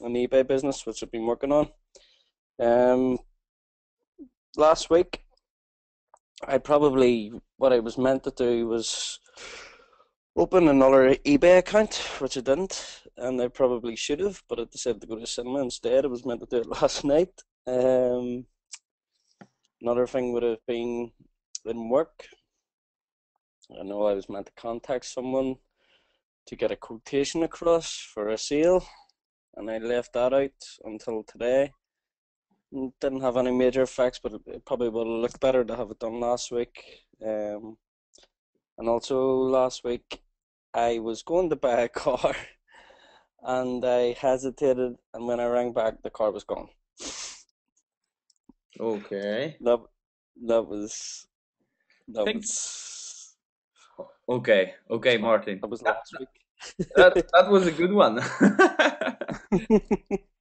an eBay business which I've been working on. Um, Last week, what I was meant to do was open another eBay account, which I didn't, and I probably should have, but I decided to go to the cinema instead. I was meant to do it last night. Um, Another thing would have been in work. I know I was meant to contact someone to get a quotation across for a sale, and I left that out until today. Didn't have any major effects, but it probably would have looked better to have it done last week. And also last week, I was going to buy a car, and I hesitated, and when I rang back, the car was gone. Okay. That that was that Thank. was Okay. that was Okay, Martin. that was That last week. that was a good one.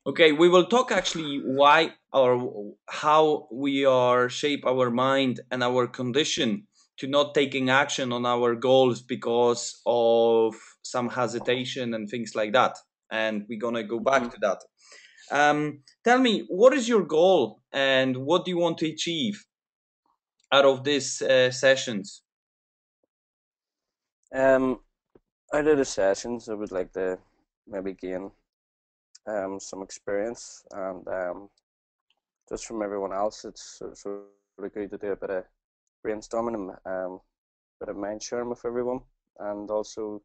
Okay, we will talk actually why or how we are shape our mind and our condition to not taking action on our goals because of some hesitation and things like that. And we're gonna go back Mhm. to that. Tell me, what is your goal and what do you want to achieve out of these sessions? Um, Out of the sessions, I would like to maybe gain some experience, and just from everyone else, it's really good to do a bit of brainstorming and bit of mind sharing with everyone, and also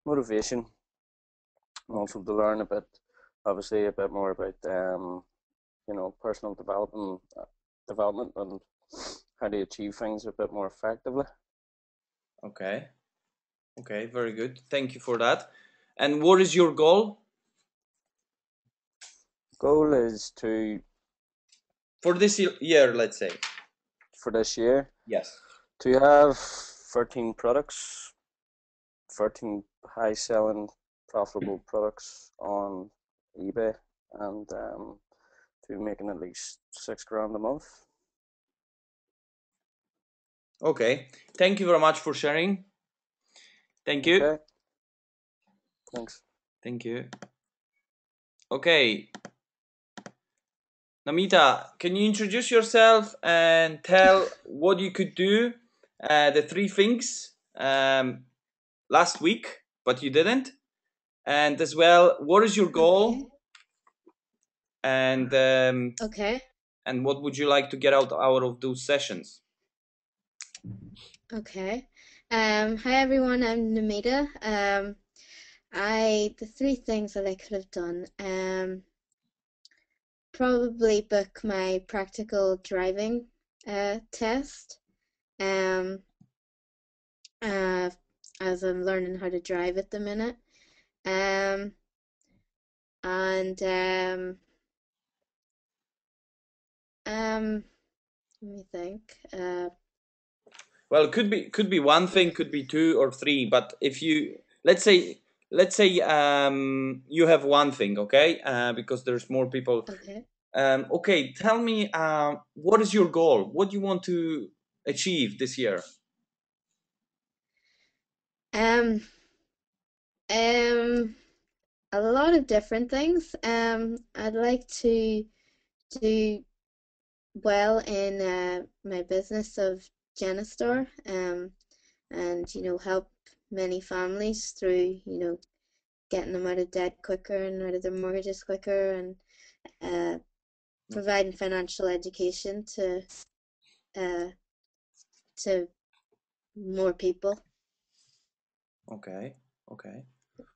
motivation, and Okay. also to learn a bit, obviously a bit more about personal development and how to achieve things a bit more effectively. Okay. Okay. Very good. Thank you for that. And what is your goal Goal is to for this year? Let's say. for this year Yes. to have 13 products, 13 high selling profitable products on eBay, and to be making at least 6 grand a month. Okay. Thank you very much for sharing. Thank you. Okay, thanks. Thank you. Okay. Namita, can you introduce yourself and tell what you could do? The three things last week, but you didn't. And as well, what is your Okay. goal? And Okay. and what would you like to get out of those sessions? Okay. Hi everyone, I'm Namita. The three things that I could have done. Probably book my practical driving test. Um, uh, as I'm learning how to drive at the minute. Um, and um, let me think. Well, it could be one thing, could be two or three. But if you let's say you have one thing, okay? Because there's more people. Okay. Okay, tell me, what is your goal? What do you want to achieve this year? Um, um, a lot of different things. I'd like to do well in my business of Genistore, and help many families through getting them out of debt quicker and out of their mortgages quicker, and uh, providing financial education uh, to more people. Okay, okay,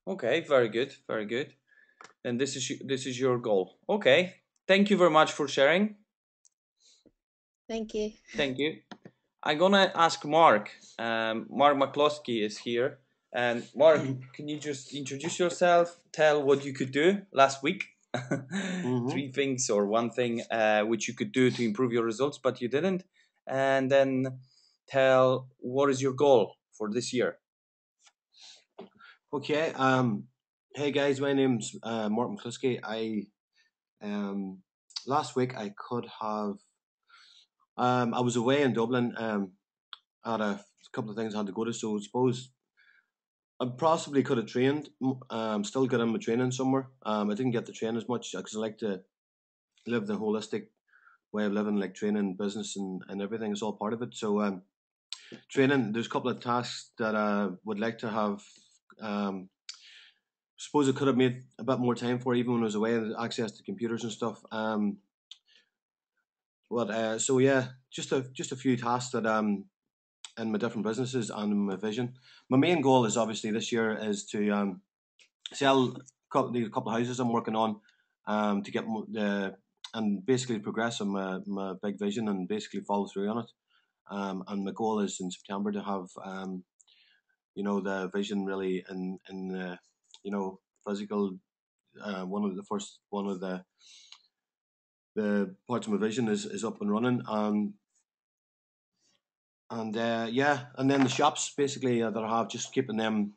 okay. Very good, very good. And this is your goal. Okay, thank you very much for sharing. Thank you. Thank you. I'm gonna ask Mark. Mark McCloskey is here. And Mark, can you just introduce yourself? Tell what you could do last week. Mm-hmm. Three things or one thing which you could do to improve your results, but you didn't. And then tell what is your goal for this year. Okay. Hey guys, my name's Martin Klusky. I last week I could have. I was away in Dublin. I had a couple of things I had to go to, so I suppose I possibly could have trained. Still got in my training somewhere. I didn't get to train as much because I like to live the holistic way of living, like training, business, and everything is all part of it. So training, there's a couple of tasks that I would like to have. Suppose I could have made a bit more time for, even when I was away, access to computers and stuff. So yeah, just a few tasks that in my different businesses and my vision. My main goal is obviously this year is to sell the couple of houses I'm working on, to get the and basically progress on my big vision and basically follow through on it. And my goal is in September to have the vision really in physical. One of the parts of my vision is up and running, and then the shops basically that I have, just keeping them.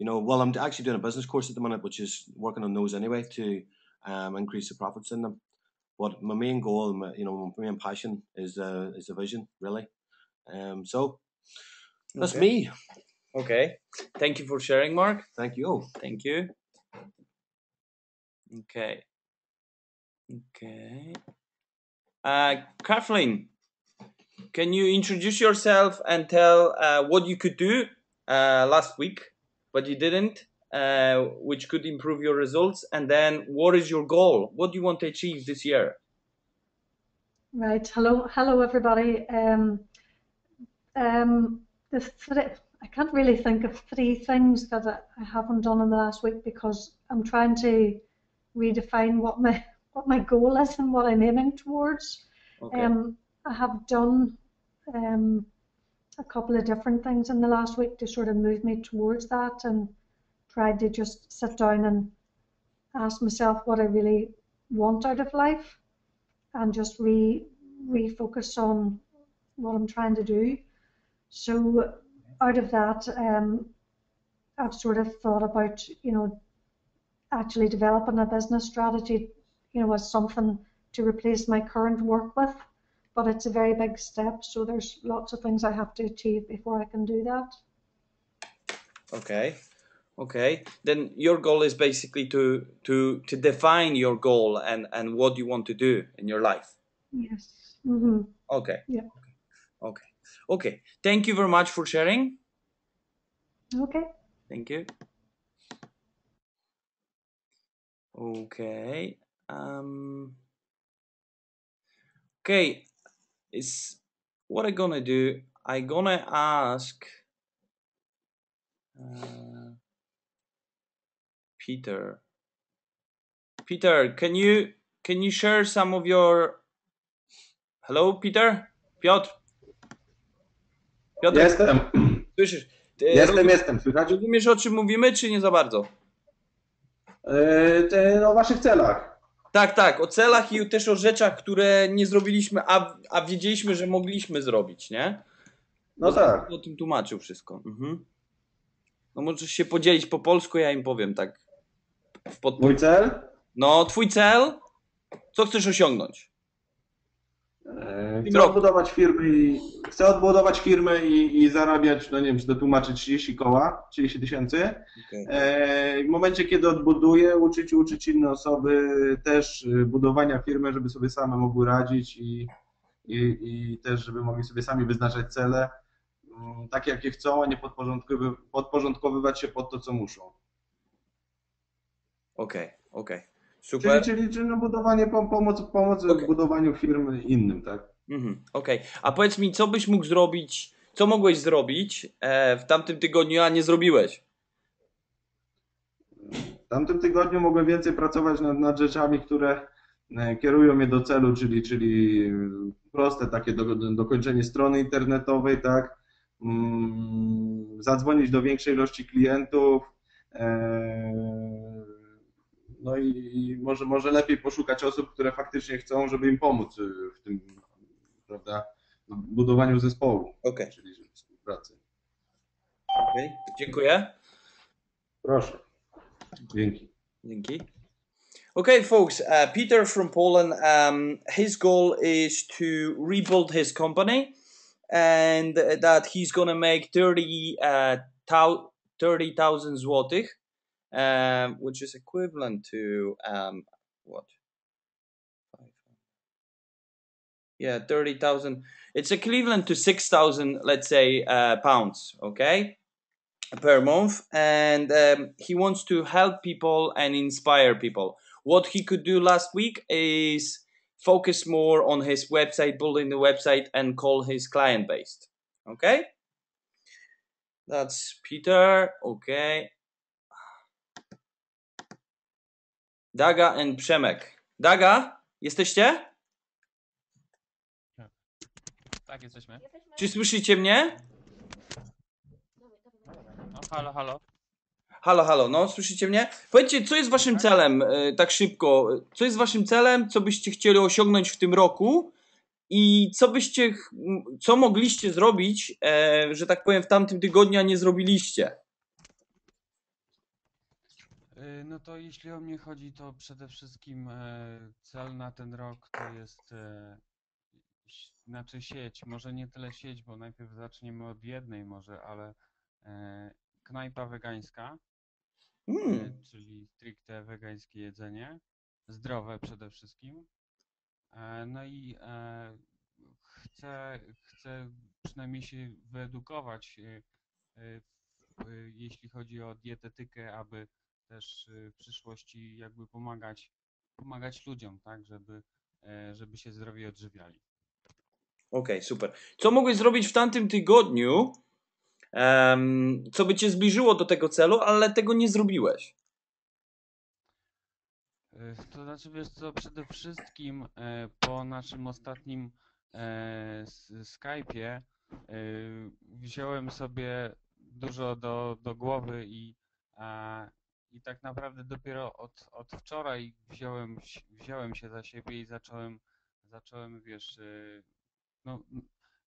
Well, I'm actually doing a business course at the minute, which is working on those anyway to increase the profits in them. But my main goal, my main passion is the vision, really. So that's Okay. me. Okay. Thank you for sharing, Mark. Thank you. Thank you. Okay. Okay. Kathleen, can you introduce yourself and tell what you could do last week, but you didn't, which could improve your results, and then what is your goal? What do you want to achieve this year? Right. Hello, everybody. I can't really think of 3 things that I haven't done in the last week because I'm trying to redefine what my goal is and what I'm aiming towards. Okay. I have done a couple of different things in the last week to sort of move me towards that, and tried to just sit down and ask myself what I really want out of life, and just refocus on what I'm trying to do. So out of that, I've sort of thought about, actually developing a business strategy, as something to replace my current work with. But it's a very big step, so there's lots of things I have to achieve before I can do that. Okay. Okay. Then your goal is basically to define your goal and what you want to do in your life. Yes. Mm-hmm. Okay. Yeah. Okay. Okay. Thank you very much for sharing. Okay. Thank you. Okay. Okay. Is what I'm gonna do. I'm gonna ask Peter. Peter, can you share some of your? Hello, Peter. Piotr. Piotr, Jestem. słyszysz? Jestem. Słychać? Rozumiesz, o czym mówimy, czy nie za bardzo? O waszych celach. Tak, o celach i też o rzeczach, które nie zrobiliśmy, a wiedzieliśmy, że mogliśmy zrobić, nie? No tak. O tym tłumaczył wszystko. Mhm. No możesz się podzielić po polsku, ja im powiem tak. Mój cel? No, twój cel? Co chcesz osiągnąć? Chcę odbudować firmę i zarabiać, no nie wiem, czy to tłumaczy 30 tysięcy. Okay. W momencie, kiedy odbuduję, uczyć inne osoby też budowania firmy, żeby sobie same mogły radzić i też, żeby mogli sobie sami wyznaczać cele, takie jakie chcą, a nie podporządkowywać się pod to, co muszą. Okej. Super. Czyli budowanie, pomoc w budowaniu firmy innym, tak? Okej. A powiedz mi, co byś mógł zrobić, co mogłeś zrobić w tamtym tygodniu, a nie zrobiłeś? W tamtym tygodniu mogłem więcej pracować nad rzeczami, które kierują mnie do celu, czyli proste takie dokończenie strony internetowej, tak? Zadzwonić do większej ilości klientów, no i może lepiej poszukać osób, które faktycznie chcą, żeby im pomóc w tym, prawda, w budowaniu zespołu, czyli współpracy. Okej. Dziękuję. Proszę. Dzięki. Okay, folks, Peter from Poland, his goal is to rebuild his company, and that he's gonna make 30,000 złotych, which is equivalent to what? Yeah, 30,000. It's equivalent to 6,000, let's say, pounds, okay, per month. And he wants to help people and inspire people. What he could do last week is focus more on his website, building the website, and call his client base. Okay? That's Peter. Okay. Daga and Przemek. Daga, jesteście? Tak, jesteśmy. Czy słyszycie mnie? No, halo, halo. Halo, halo, no, słyszycie mnie? Powiedzcie, co jest waszym celem, tak szybko, co jest waszym celem, co byście chcieli osiągnąć w tym roku i co mogliście zrobić, że tak powiem, w tamtym tygodniu, a nie zrobiliście? No to jeśli o mnie chodzi, to przede wszystkim cel na ten rok to jest znaczy sieć, może nie tyle sieć, bo najpierw zaczniemy od jednej może, ale knajpa wegańska, czyli stricte wegańskie jedzenie, zdrowe przede wszystkim. No i chcę przynajmniej się wyedukować, jeśli chodzi o dietetykę, aby też w przyszłości jakby pomagać ludziom, tak, żeby się zdrowie odżywiali. Okej, super. Co mogłeś zrobić w tamtym tygodniu, co by cię zbliżyło do tego celu, ale tego nie zrobiłeś? To znaczy, wiesz co, przede wszystkim po naszym ostatnim Skype'ie wziąłem sobie dużo do głowy i tak naprawdę dopiero od wczoraj wziąłem się za siebie i zacząłem, wiesz, no,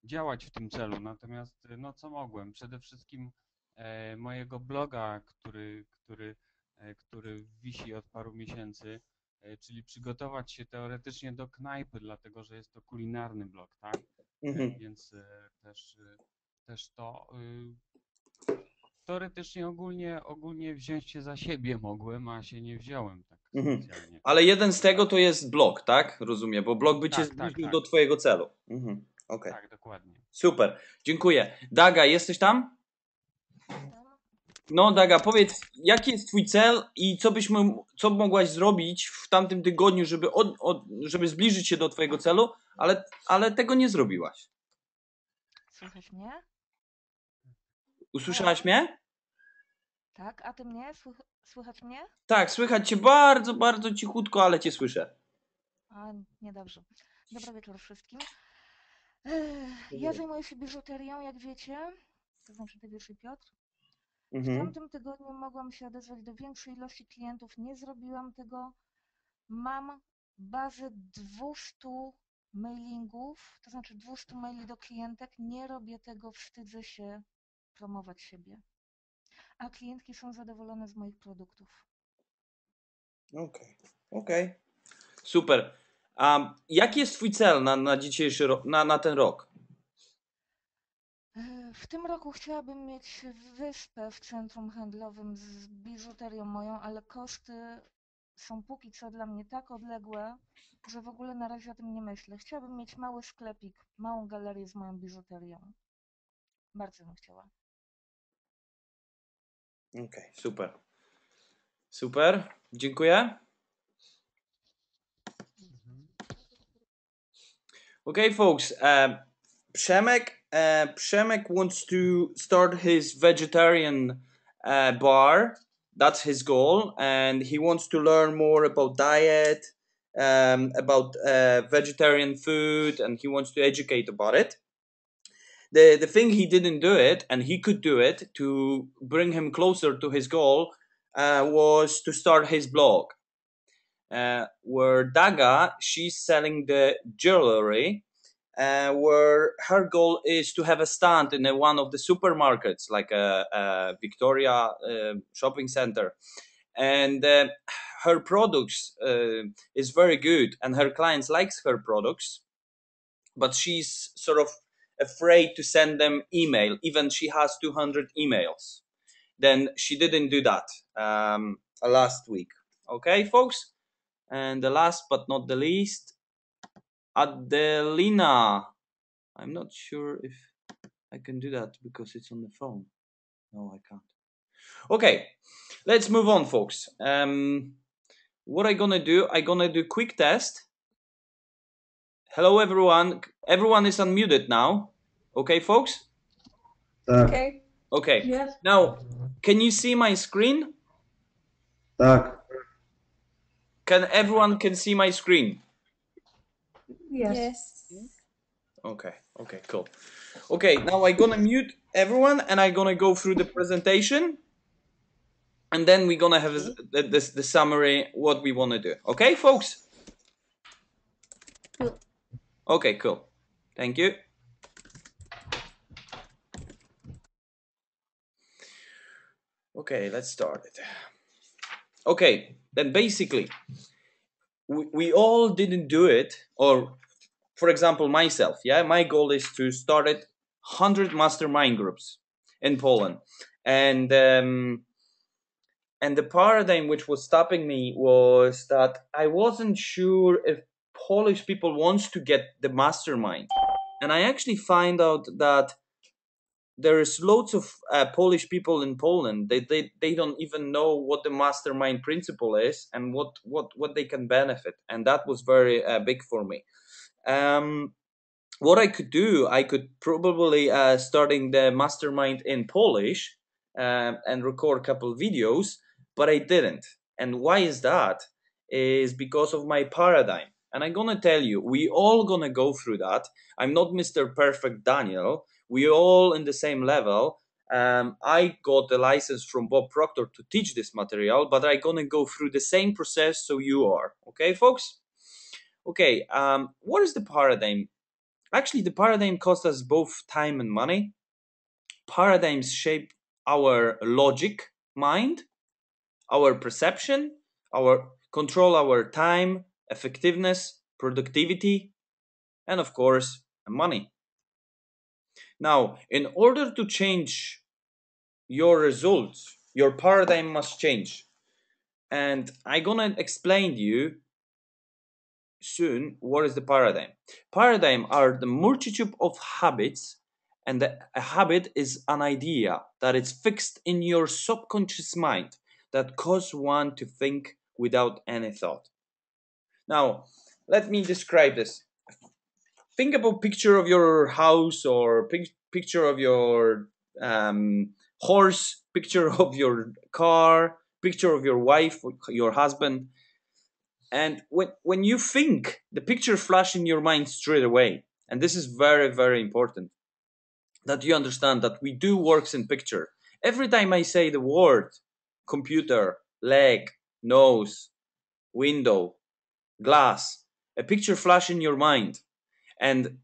działać w tym celu. Natomiast no co mogłem? Przede wszystkim mojego bloga, który wisi od paru miesięcy, czyli przygotować się teoretycznie do knajpy, dlatego że jest to kulinarny blog, tak? Więc też to teoretycznie ogólnie wziąć się za siebie mogłem, a się nie wziąłem tak specjalnie. Ale jeden z tego to jest blog, tak? Rozumiem, bo blog by cię Tak, zbliżył tak. do twojego celu. Okay. Tak, dokładnie. Super, dziękuję. Daga, jesteś tam? No, Daga, powiedz, jaki jest twój cel i co mogłaś zrobić w tamtym tygodniu, żeby zbliżyć się do twojego celu, ale tego nie zrobiłaś. Słychać mnie? Usłyszałaś mnie? Tak, a ty mnie? Słychać mnie? Tak, słychać cię bardzo, bardzo cichutko, ale cię słyszę. A, niedobrze. Dobry wieczór wszystkim. Ja zajmuję się biżuterią, jak wiecie, to znaczy ty wiesz i Piotr. W tamtym tygodniu mogłam się odezwać do większej ilości klientów, nie zrobiłam tego. Mam bazę 200 mailingów, to znaczy 200 maili do klientek, nie robię tego, wstydzę się promować siebie. A klientki są zadowolone z moich produktów. Okej. Super. Jaki jest twój cel na dzisiejszy rok, na ten rok? W tym roku chciałabym mieć wyspę w centrum handlowym z biżuterią moją, ale koszty są póki co dla mnie tak odległe, że w ogóle na razie o tym nie myślę. Chciałabym mieć mały sklepik, małą galerię z moją biżuterią. Bardzo bym chciała. Okej, super. Super, dziękuję. Okay, folks. Przemek wants to start his vegetarian bar. That's his goal, and he wants to learn more about diet, about vegetarian food, and he wants to educate about it. The thing he didn't do it, and he could do it to bring him closer to his goal, was to start his blog. Where Daga, she's selling the jewelry, where her goal is to have a stand in one of the supermarkets, like a Victoria shopping center. And her products is very good, and her clients likes her products, but she's sort of afraid to send them email, even she has 200 emails. then she didn't do that last week. Okay, folks? And the last but not the least, Adelina. I'm not sure if I can do that because it's on the phone. No, I can't. Okay, let's move on, folks. What I'm gonna do, I'm gonna do quick test. Hello, everyone. Everyone is unmuted now. Okay, folks? Tak, Okay. Okay. Yes. Now, can you see my screen? tak. Can everyone can see my screen? Yes. Okay, cool. Okay, now I'm gonna mute everyone and I'm gonna go through the presentation and then we're gonna have the summary, what we wanna do. Okay, folks? Cool. Okay, cool. Thank you. Okay, let's start it. Okay, then basically, we all didn't do it, or for example, myself, yeah, my goal is to start 100 mastermind groups in Poland. And the paradigm which was stopping me was that I wasn't sure if Polish people wants to get the mastermind. And I actually find out that there is loads of Polish people in Poland. They don't even know what the mastermind principle is and what they can benefit. And that was very big for me. What I could do, I could probably starting the mastermind in Polish and record a couple videos, but I didn't. And why is that? Is because of my paradigm. And I'm gonna tell you, we all gonna go through that. I'm not Mr. Perfect Daniel. We all in the same level. I got the license from Bob Proctor to teach this material, but I'm gonna go through the same process so you are. Okay, folks? Okay, what is the paradigm? Actually, the paradigm costs us both time and money. Paradigms shape our logic mind, our perception, our control our time, effectiveness, productivity, and of course, money. Now, in order to change your results, your paradigm must change. And I'm gonna explain to you soon what is the paradigm. Paradigm are the multitude of habits, and a habit is an idea that is fixed in your subconscious mind that cause one to think without any thought. Now, let me describe this. Think about picture of your house or picture of your horse, picture of your car, picture of your wife, your husband. And when you think, the picture flash in your mind straight away. And this is very, very important that you understand that we do works in picture. Every time I say the word computer, leg, nose, window, glass, a picture flash in your mind. And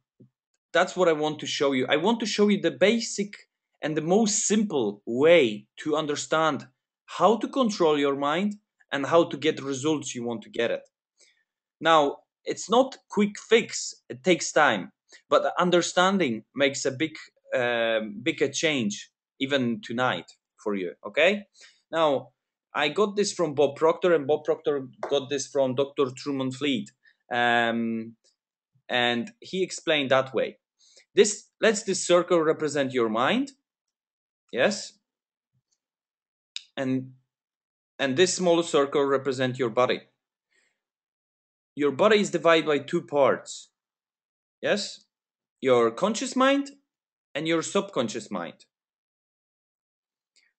that's what I want to show you. I want to show you the basic and the most simple way to understand how to control your mind and how to get the results you want to get it. Now, it's not quick fix. It takes time, but understanding makes a bigger change even tonight for you. Okay. Now, I got this from Bob Proctor, and Bob Proctor got this from Dr. Truman Fleet, and he explained that way. Let's this circle represent your mind, yes, and this small circle represent your body. Your body is divided by two parts, yes, your conscious mind and your subconscious mind.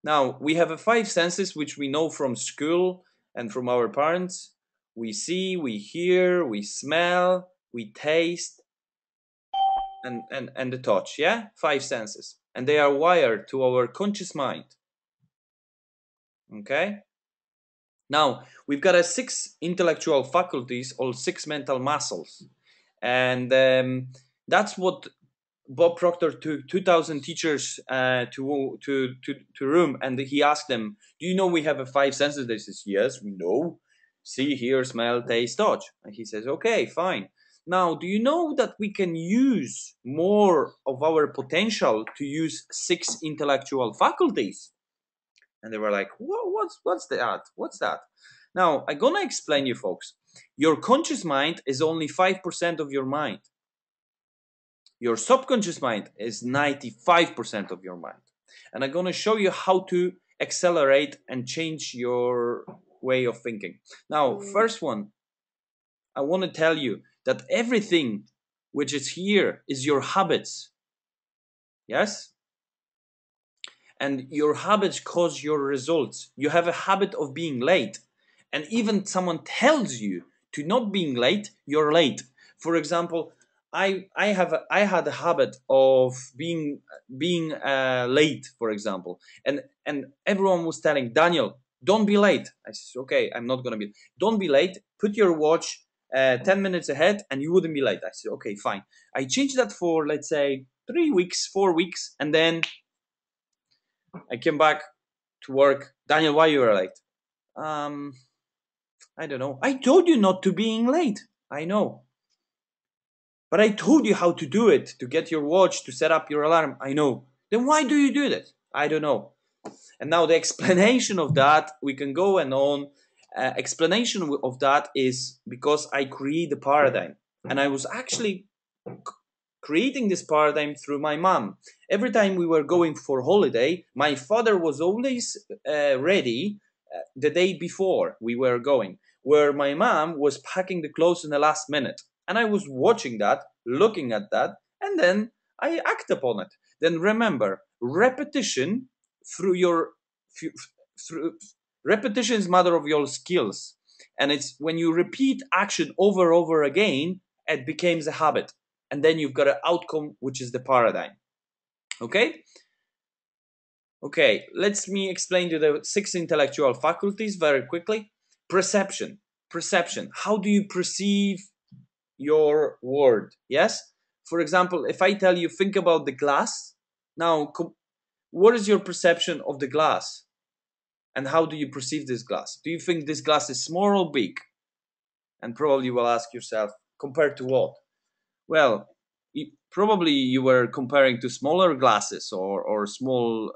Now, we have 5 senses which we know from school and from our parents. We see, we hear, we smell, we taste, and the touch, yeah? 5 senses. And they are wired to our conscious mind. Okay? Now, we've got 6 intellectual faculties or 6 mental muscles. And that's what Bob Proctor took 2,000 teachers to room, and he asked them, "Do you know we have 5 senses?" They says, "Yes, we know. See, hear, smell, taste, touch." And he says, "Okay, fine. Now, do you know that we can use more of our potential to use 6 intellectual faculties?" And they were like, what's that? What's that? Now, I'm going to explain you folks. Your conscious mind is only 5% of your mind. Your subconscious mind is 95% of your mind. And I'm going to show you how to accelerate and change your way of thinking. Now, first one, I want to tell you that everything which is here is your habits. Yes? And your habits cause your results. You have a habit of being late. And even someone tells you to not being late, you're late. For example, I had a habit of being late, for example, and everyone was telling Daniel, don't be late. I said, okay, I'm not gonna be. Don't be late. Put your watch 10 minutes ahead, and you wouldn't be late. I said, okay, fine. I changed that for, let's say, 3 weeks, 4 weeks, and then I came back to work. Daniel, why you were late? I don't know. I told you not to being late. I know. But I told you how to do it, to get your watch, to set up your alarm. I know. Then why do you do that? I don't know. And now the explanation of that, we can go and on. Explanation of that is because I create the paradigm. And I was actually creating this paradigm through my mom. Every time we were going for holiday, my father was always ready the day before we were going, where my mom was packing the clothes in the last minute. And I was watching that, looking at that, and then I act upon it. Then remember, repetition through your through repetition is mother of your skills. And it's when you repeat action over again, it becomes a habit. And then you've got an outcome, which is the paradigm. Okay? Okay, let me explain to the 6 intellectual faculties very quickly. Perception. Perception. How do you perceive your world? Yes? For example, if I tell you, think about the glass. Now, what is your perception of the glass? And how do you perceive this glass? Do you think this glass is small or big? And probably you will ask yourself, compared to what? Well, probably you were comparing to smaller glasses or small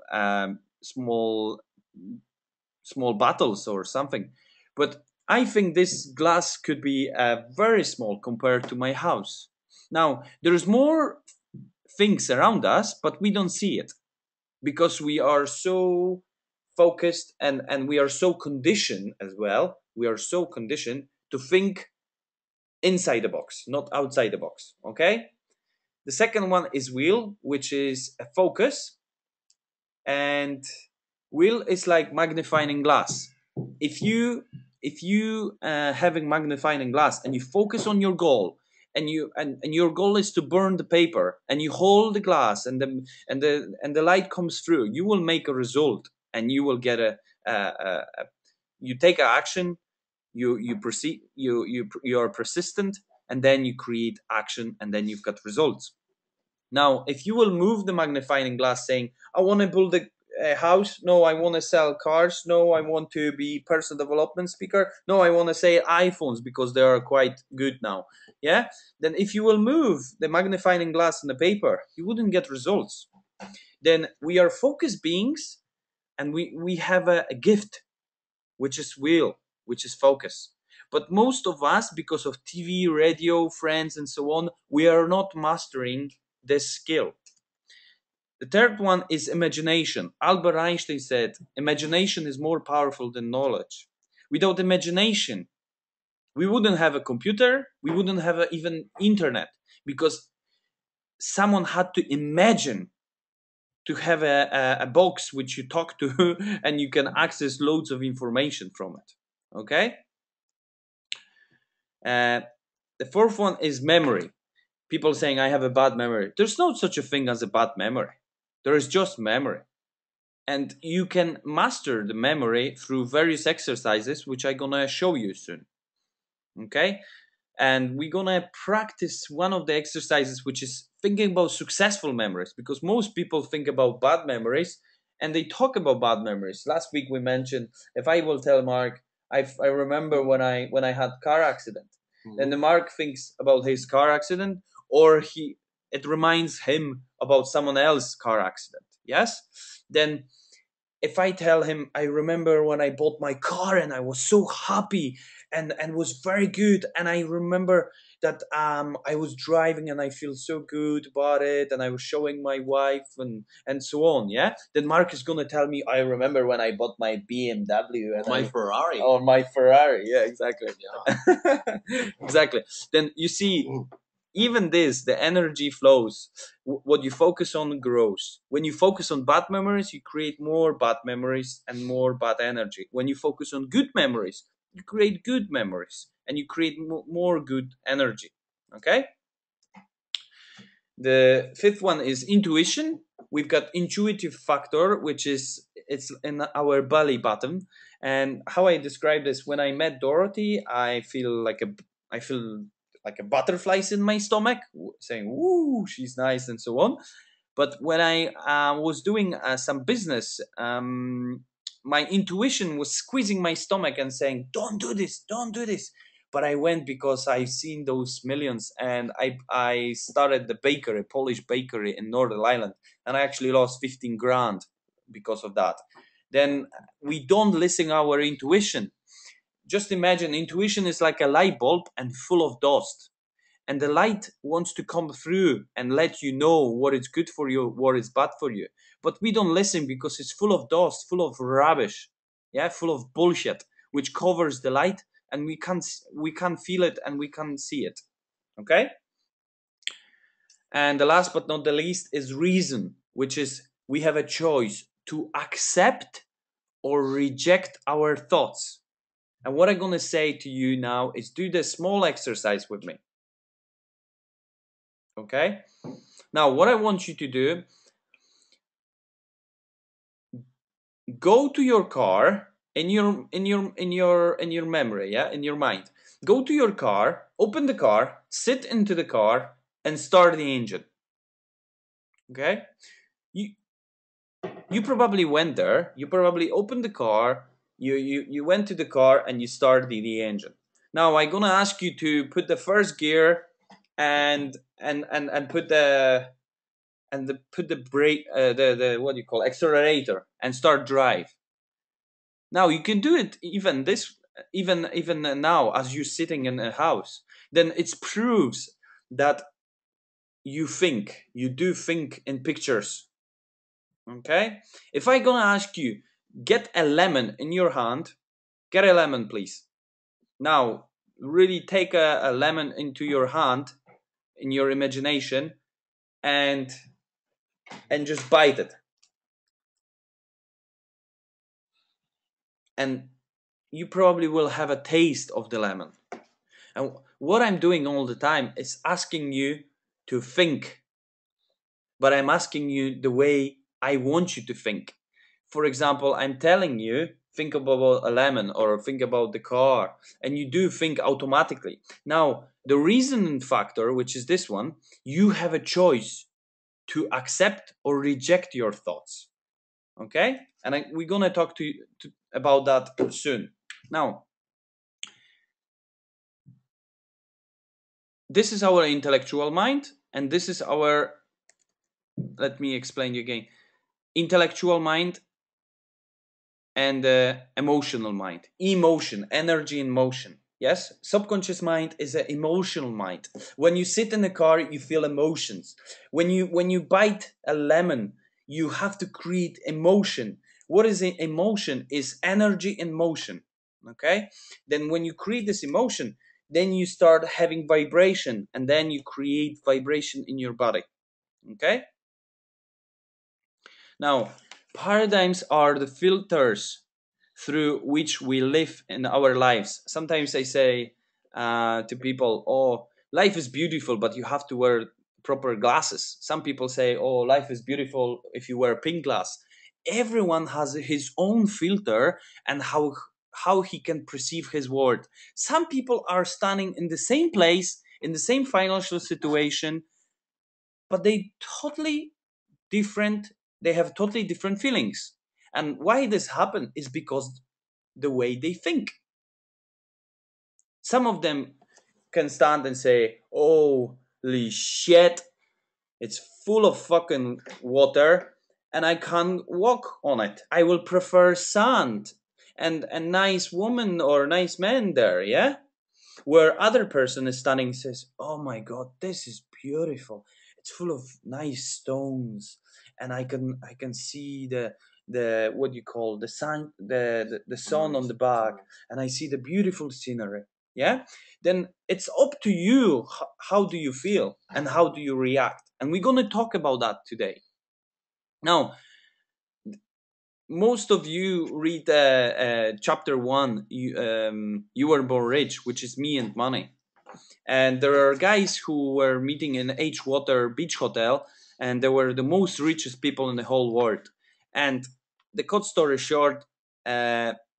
bottles or something. But I think this glass could be very small compared to my house. Now, there's more things around us, but we don't see it because we are so focused and we are so conditioned as well. We are so conditioned to think inside the box, not outside the box. Okay? The second one is will, which is a focus. And will is like magnifying glass. If you having magnifying glass and you focus on your goal and your goal is to burn the paper and you hold the glass and the light comes through, you will make a result and you will get you take an action, you proceed, you are persistent, and then you create action, and then you've got results. Now, if you will move the magnifying glass saying, I want to build a house, no, I want to sell cars, no, I want to be personal development speaker, no, I want to say iPhones because they are quite good now, yeah, then if you will move the magnifying glass in the paper, you wouldn't get results. Then we are focused beings, and we have a gift, which is will, which is focus. But most of us, because of TV, radio, friends, and so on, we are not mastering this skill. The third one is imagination. Albert Einstein said, imagination is more powerful than knowledge. Without imagination, we wouldn't have a computer, we wouldn't have even internet, because someone had to imagine to have a box which you talk to and you can access loads of information from it. Okay? The fourth one is memory. People saying, I have a bad memory. There's no such a thing as a bad memory. There is just memory. And you can master the memory through various exercises, which I'm going to show you soon. Okay? And we're going to practice one of the exercises, which is thinking about successful memories, because most people think about bad memories and they talk about bad memories. Last week we mentioned, if I will tell Mark, I remember when I had car accident, then the Mark thinks about his car accident, or it reminds him about someone else's car accident. Yes? Then if I tell him, I remember when I bought my car and I was so happy and was very good, and I remember that I was driving and I feel so good about it, and I was showing my wife and so on, yeah, then Mark is gonna tell me, I remember when I bought my BMW and My Ferrari. or my Ferrari, yeah, exactly, yeah. Exactly. Then you see, even this, the energy flows. What you focus on grows. When you focus on bad memories, you create more bad memories and more bad energy. When you focus on good memories, you create good memories and you create more good energy. Okay? The fifth one is intuition. We've got intuitive factor, which is it's in our belly button. And how I describe this, when I met Dorothy, I feel like a butterflies in my stomach, saying "woo, she's nice" and so on. But when I was doing some business, my intuition was squeezing my stomach and saying, "Don't do this, don't do this." But I went because I've seen those millions, and I started the bakery, Polish bakery in Northern Ireland, and I actually lost 15 grand because of that. Then we don't listen our intuition. Just imagine, intuition is like a light bulb and full of dust, and the light wants to come through and let you know what is good for you, what is bad for you. But we don't listen because it's full of dust, full of rubbish, yeah, full of bullshit, which covers the light, and we can't feel it and we can't see it. Okay. And the last but not the least is reason, which is we have a choice to accept or reject our thoughts. And what I'm going to say to you now is do this small exercise with me. Okay? Now, what I want you to do, go to your car in your memory, yeah, in your mind. Go to your car, open the car, sit into the car, and start the engine. Okay? You probably went there. You probably opened the car. You went to the car and you started the engine. Now I'm gonna ask you to put the first gear and put the brake, the what do you call, accelerator, and start drive. Now you can do it even now as you're sitting in a house. Then it proves that you do think in pictures. Okay? If I gonna ask you, get a lemon in your hand, get a lemon, please. Now, really take a lemon into your hand, in your imagination, and just bite it. And you probably will have a taste of the lemon. And what I'm doing all the time is asking you to think, but I'm asking you the way I want you to think. For example, I'm telling you, think about a lemon or think about the car, and you do think automatically. Now, the reasoning factor, which is this one, you have a choice to accept or reject your thoughts. Okay? And we're going to talk about that soon. Now, this is our intellectual mind, and this is our, let me explain you again, intellectual mind and emotional mind. Emotion, energy in motion. Yes, subconscious mind is an emotional mind. When you sit in a car, you feel emotions. When you bite a lemon, you have to create emotion. What is emotion? Is energy in motion. Okay? Then when you create this emotion, then you start having vibration, and then you create vibration in your body. Okay? Now, paradigms are the filters through which we live in our lives. Sometimes I say to people, "Oh, life is beautiful, but you have to wear proper glasses." Some people say, "Oh, life is beautiful if you wear pink glass." Everyone has his own filter and how he can perceive his world. Some people are standing in the same place, in the same financial situation, but different they have totally different feelings. And why this happens is because the way they think. Some of them can stand and say, "Holy shit, it's full of fucking water, and I can't walk on it. I will prefer sand and a nice woman or nice man there, yeah? Where other person is standing and says, "Oh my God, this is beautiful. It's full of nice stones, and I can see the what you call the sun the sun on the back, and I see the beautiful scenery." Yeah, then it's up to you. How do you feel and how do you react? And we're gonna talk about that today. Now, most of you read chapter 1. You were born rich, which is Me and Money. And there are guys who were meeting in Edgewater Beach Hotel, and they were the most richest people in the whole world. And the cut story short,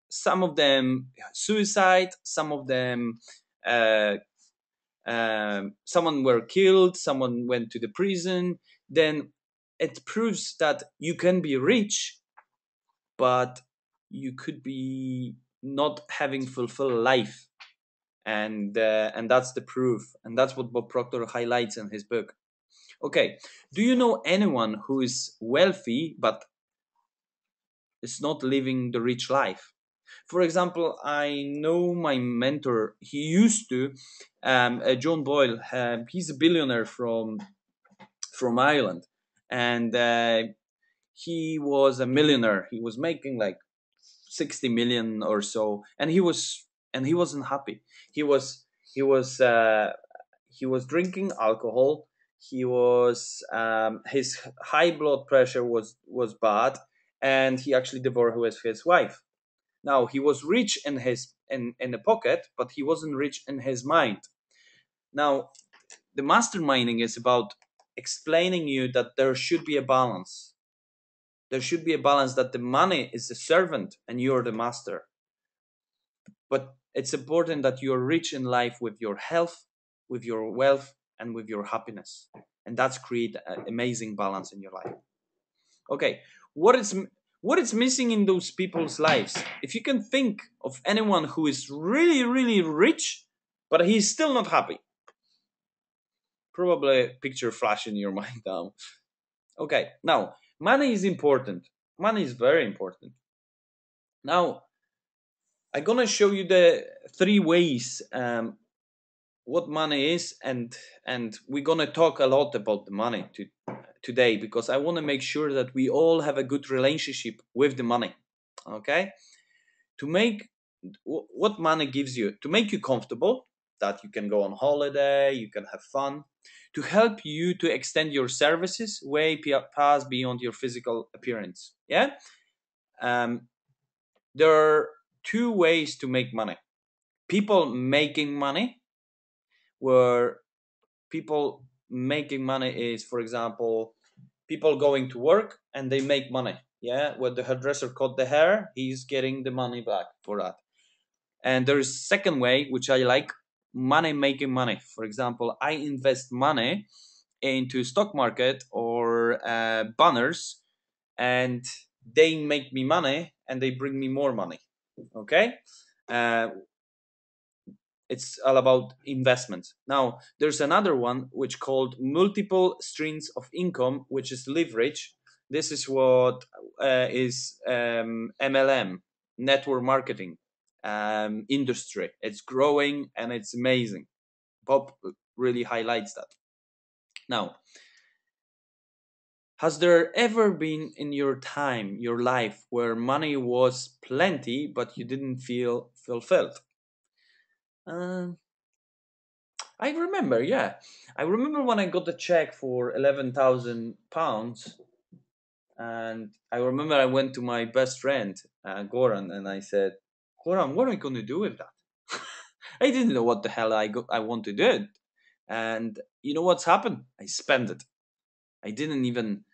some of them suicide, some of them someone were killed, someone went to the prison. Then it proves that you can be rich, but you could be not having fulfilled life, and that's the proof, and that's what Bob Proctor highlights in his book. Okay, do you know anyone who is wealthy but is not living the rich life? For example, I know my mentor. He used to, John Boyle. He's a billionaire from Ireland, and he was a millionaire. He was making like 60 million or so, and he wasn't happy. He was drinking alcohol. His high blood pressure was bad, and he actually divorced with his wife. Now, he was rich in the pocket, but he wasn't rich in his mind. Now, the masterminding is about explaining you that there should be a balance. There should be a balance, that the money is the servant and you're the master. But it's important that you're rich in life with your health, with your wealth, and with your happiness. And that's create an amazing balance in your life. Okay, what is missing in those people's lives? If you can think of anyone who is really, really rich, but he's still not happy, probably a picture flash in your mind now. Okay, now, money is important. Money is very important. Now, I'm gonna show you the 3 ways what money is, and we're gonna talk a lot about the money today, because I want to make sure that we all have a good relationship with the money. Okay, to make what money gives you, to make you comfortable, that you can go on holiday, you can have fun, to help you to extend your services way past beyond your physical appearance. Yeah, there are 2 ways to make money. People making money, where people making money is, for example, people going to work and they make money. Yeah, when the hairdresser cut the hair, he's getting the money back for that. And there is second way, which I like, money making money. For example, I invest money into stock market or banners, and they make me money and they bring me more money. Okay, it's all about investments. Now, there's another one which called multiple streams of income, which is leverage. This is what is MLM, network marketing industry. It's growing and it's amazing. Bob really highlights that. Now, has there ever been in your time, your life, where money was plenty but you didn't feel fulfilled? I remember, yeah. I remember when I got the check for £11,000, and I remember I went to my best friend, Goran, and I said, "Goran, what am I going to do with that?" I didn't know what the hell I want to do. And you know what's happened? I spent it. I didn't even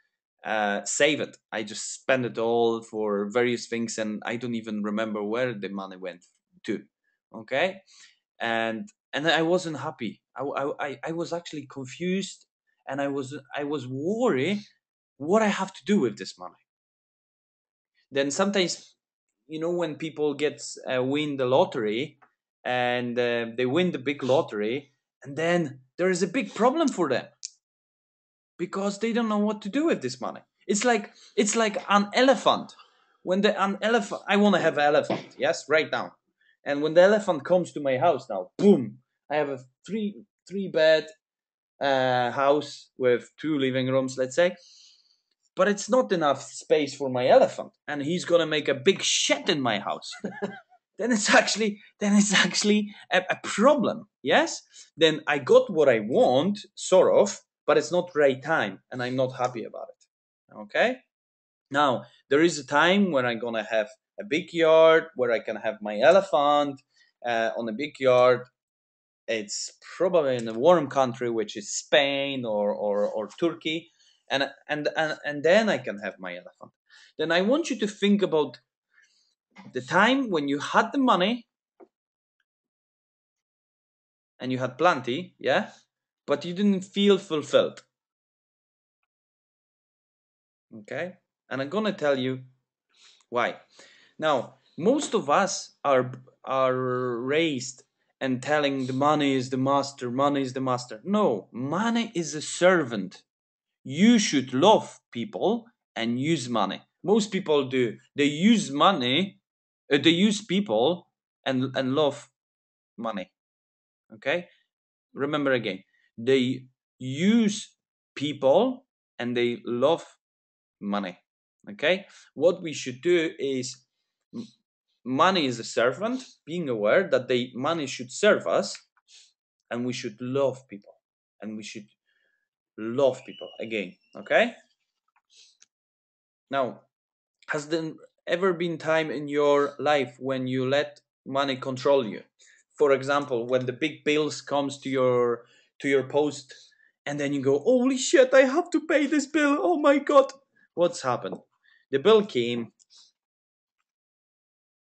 save it. I just spent it all for various things, and I don't even remember where the money went to. Okay, and I wasn't happy. I was actually confused, and I was worried what I have to do with this money. Then sometimes, when people win the lottery, and they win the big lottery, and then there is a big problem for them, because they don't know what to do with this money. It's like an elephant. When an elephant, I want to have an elephant, yes, right now. And when the elephant comes to my house now, boom, I have a three bed house with 2 living rooms, let's say. But it's not enough space for my elephant, and he's gonna make a big shed in my house. then it's actually a problem. Yes, then I got what I want, sort of, but it's not right time, and I'm not happy about it. Okay. Now there is a time when I'm gonna have a big yard where I can have my elephant on a big yard. It's probably in a warm country, which is Spain or Turkey, and then I can have my elephant. Then I want you to think about the time when you had the money and you had plenty, yeah, but you didn't feel fulfilled. Okay, and I'm gonna tell you why. Now, most of us are raised and telling the money is the master, money is the master. No, money is a servant. You should love people and use money. Most people do. They use money, they use people and love money. Okay? Remember again. They use people and they love money. Okay? What we should do is money is a servant, being aware that money should serve us, and we should love people. And we should love people again. Okay? Now, has there ever been time in your life when you let money control you? For example, when the big bills comes to your post, and then you go, holy shit, I have to pay this bill. Oh my god. What's happened? The bill came,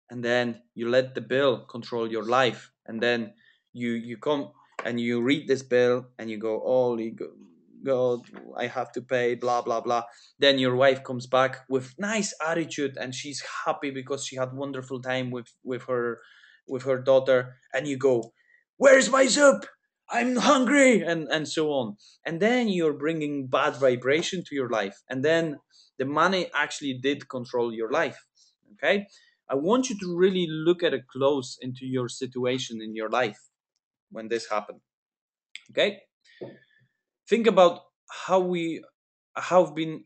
and then you let the bill control your life, and then you come and you read this bill and you go, holy god, I have to pay, blah blah blah. Then your wife comes back with nice attitude and she's happy because she had wonderful time with her daughter, and you go, where's my soup, I'm hungry, and so on. And then you're bringing bad vibration to your life, and then the money actually did control your life. Okay, I want you to really look at it close into your situation in your life when this happened. Okay, think about how we have been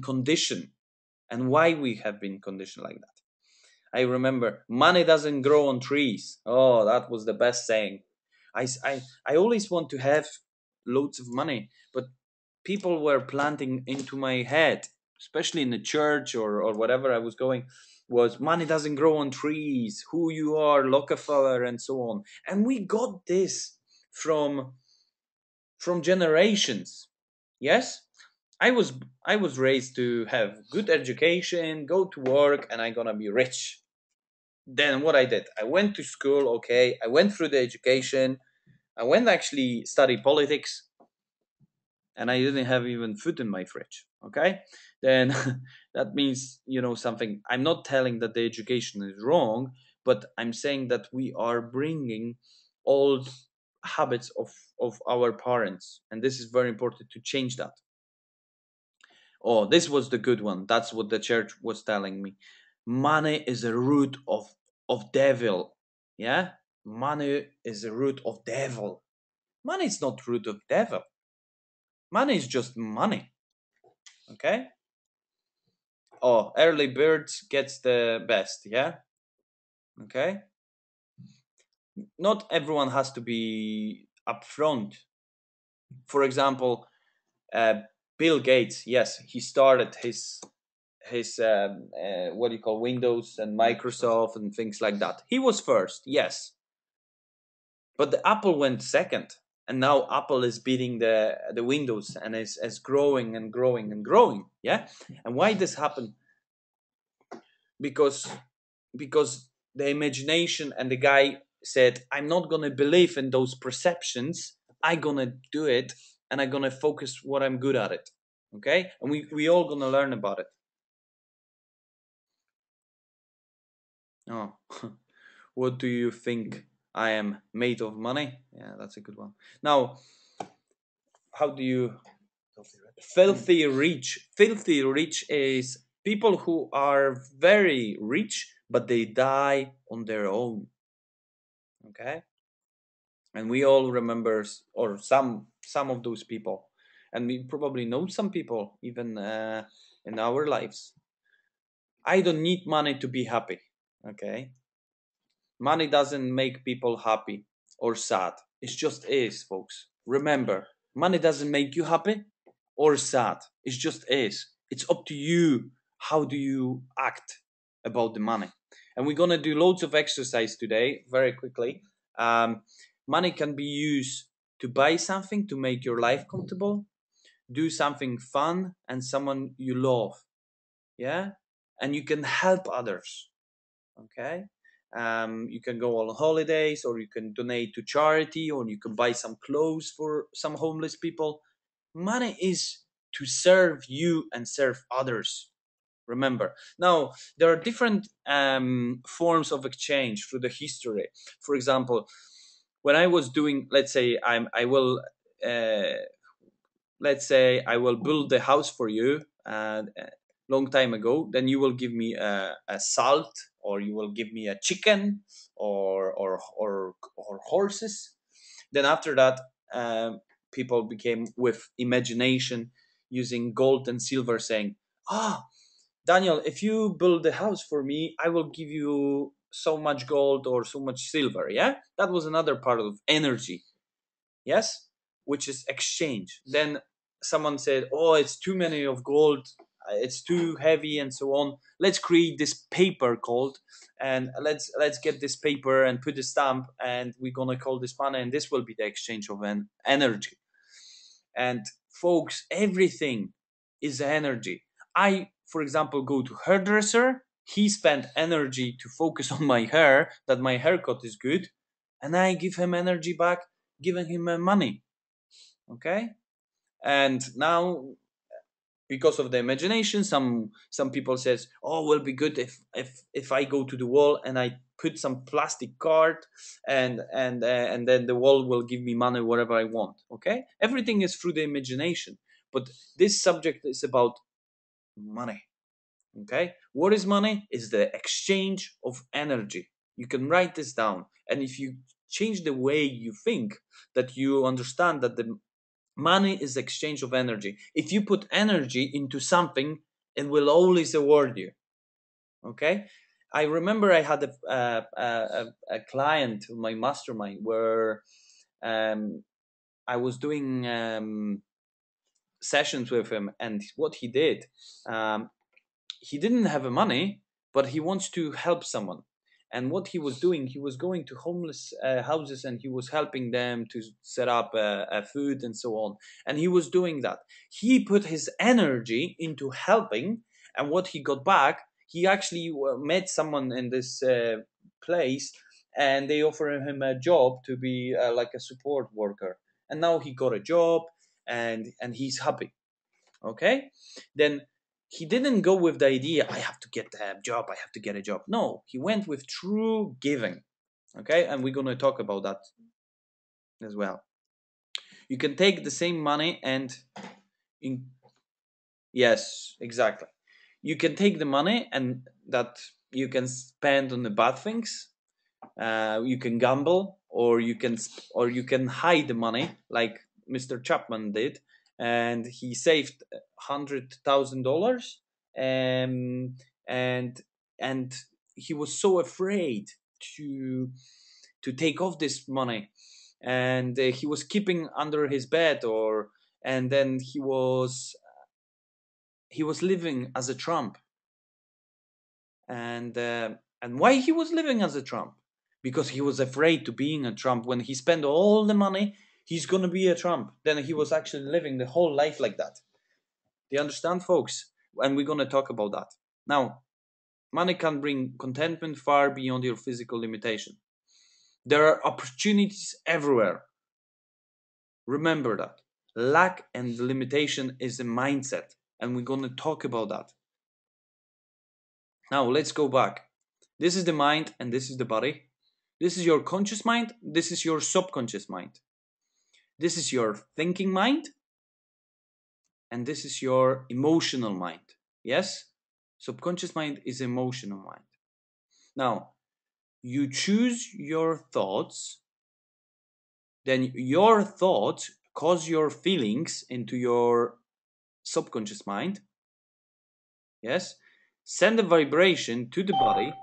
conditioned and why we have been conditioned like that. I remember money doesn't grow on trees. Oh, that was the best saying. I always want to have loads of money, but people were planting into my head, especially in the church or whatever I was going, was money doesn't grow on trees, who you are, Rockefeller, and so on. And we got this from generations. Yes, I was raised to have good education, go to work, and I'm gonna be rich. Then what I did, I went to school. Okay, I went through the education. I went actually study politics, and I didn't have even food in my fridge. Okay, then that means something. I'm not telling that the education is wrong, but I'm saying that we are bringing old habits of our parents, and this is very important to change that. Oh, this was the good one. That's what the church was telling me. Money is a root of devil. Yeah, money is a root of devil. Money is not root of devil. Money is just money. Okay. Oh, early birds gets the best. Yeah. Okay. Not everyone has to be upfront. For example, Bill Gates. Yes, he started his what do you call Windows and Microsoft and things like that. He was first, yes, but the Apple went second, and now Apple is beating the Windows and is growing and growing and growing. Yeah, and why this happened? Because the imagination, and the guy said, I'm not gonna believe in those perceptions. I'm gonna do it, and I'm gonna focus what I'm good at it. Okay, and we all gonna learn about it. Oh, what do you think? I am made of money? Yeah, that's a good one. Now, how do you filthy rich. Filthy rich is people who are very rich, but they die on their own. Okay, and we all remember, or some of those people, and we probably know some people even in our lives. I don't need money to be happy. Okay, money doesn't make people happy or sad. It just is, folks. Remember, money doesn't make you happy or sad. It just is. It's up to you. How do you act about the money? And we're gonna do loads of exercise today, very quickly. Money can be used to buy something to make your life comfortable, do something fun, and someone you love. Yeah, and you can help others. Okay. You can go on holidays, or you can donate to charity, or you can buy some clothes for some homeless people. Money is to serve you and serve others. Remember, now there are different forms of exchange through the history. For example, when I was doing, let's say I will build the house for you long time ago, then you will give me a salt, or you will give me a chicken, or horses. Then after that, people became with imagination, using gold and silver, saying, Daniel, if you build the house for me, I will give you so much gold or so much silver. Yeah, that was another part of energy. Yes, which is exchange. Then someone said, oh, it's too many of gold, it's too heavy, and so on. Let's create this paper called, and let's get this paper and put a stamp, and we're gonna call this money, and this will be the exchange of an energy. And folks, everything is energy. I, for example, go to hairdresser, he spent energy to focus on my hair, that my haircut is good, and I give him energy back, giving him money. Okay, and now, because of the imagination, some people says, oh, will be good if I go to the wall and I put some plastic card, and then the wall will give me money whatever I want. Okay, everything is through the imagination, but this subject is about money. Okay, what is money? Is the exchange of energy. You can write this down, and if you change the way you think, that you understand that the money is exchange of energy. If you put energy into something, it will always reward you. Okay, I remember I had a client, my mastermind, where I was doing sessions with him, and what he did, he didn't have money, but he wants to help someone. And what he was doing, he was going to homeless houses, and he was helping them to set up food and so on. And he was doing that. He put his energy into helping, and what he got back, he actually met someone in this place, and they offered him a job to be like a support worker. And now he got a job, and he's happy. Okay, then he didn't go with the idea, I have to get a job, I have to get a job. No, he went with true giving. Okay, and we're going to talk about that as well. You can take the same money and yes, exactly, you can take the money and that you can spend on the bad things. You can gamble, or you can hide the money, like Mr. Chapman did, and he saved $100,000, and he was so afraid to take off this money, and he was keeping under his bed, and then he was living as a Trump, and why he was living as a Trump? Because he was afraid to being a Trump. When he spent all the money, he's gonna be a Trump. Then he was actually living the whole life like that. Do you understand, folks? And we're gonna talk about that. Now, money can bring contentment far beyond your physical limitation. There are opportunities everywhere. Remember that. Lack and limitation is a mindset, and we're gonna talk about that. Now, let's go back. This is the mind, and this is the body. This is your conscious mind. This is your subconscious mind. This is your thinking mind. and this is your emotional mind. Yes? Subconscious mind is emotional mind. Now, you choose your thoughts, then your thoughts cause your feelings into your subconscious mind. Yes? Send a vibration to the body,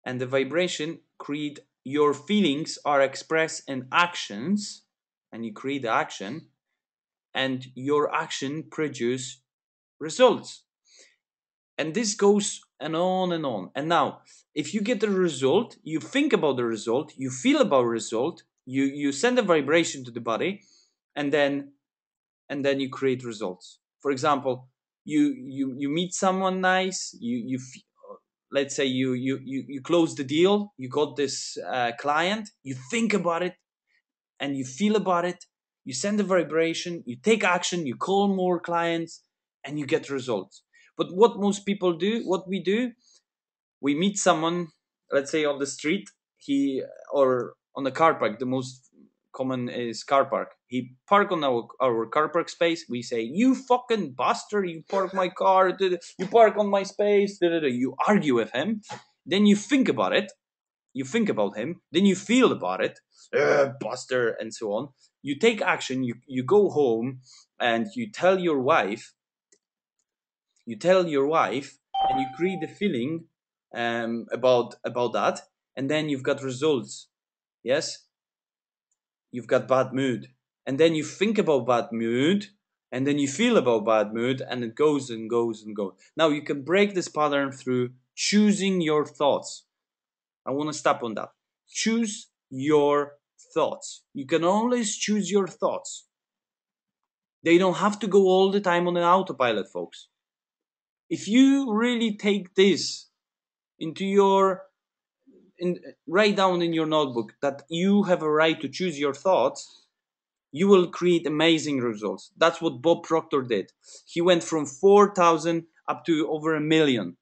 and the vibration create your feelings are expressed in actions, and you create the action, and your action produce results. And this goes and on and on. And now, if you get the result, you think about the result, you feel about the result, you send a vibration to the body, and then you create results. For example, you meet someone nice, let's say you close the deal, you got this client, you think about it and you feel about it, you send a vibration, you take action, you call more clients, and you get results. But what most people do, what we do, we meet someone, let's say on the street, or on the car park. The most common is car park. He park on our car park space. We say, "You fucking bastard! You park my car. You park on my space." You argue with him. Then you think about it. You think about him. Then you feel about it, buster, and so on. You take action. You go home and you tell your wife. And you create the feeling about that, and then you've got results. Yes, you've got bad mood, and then you think about bad mood, and then you feel about bad mood, and it goes and goes and goes. Now you can break this pattern through choosing your thoughts. I want to stop on that. Choose your thoughts. You can always choose your thoughts. They don't have to go all the time on an autopilot, folks. If you really take this into write down in your notebook that you have a right to choose your thoughts, you will create amazing results. That's what Bob Proctor did. He went from 4,000 up to over 1 million.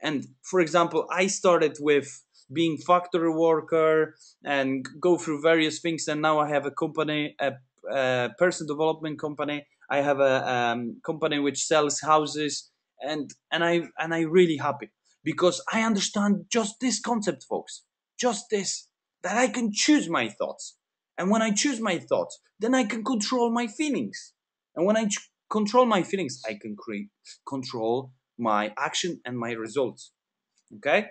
And for example, I started with being factory worker and go through various things, and now I have a company, a personal development company. I have a company which sells houses, and I really happy because I understand just this concept, folks. Just this, that I can choose my thoughts, and when I choose my thoughts, then I can control my feelings, and when I control my feelings, I can control my action and my results. Okay?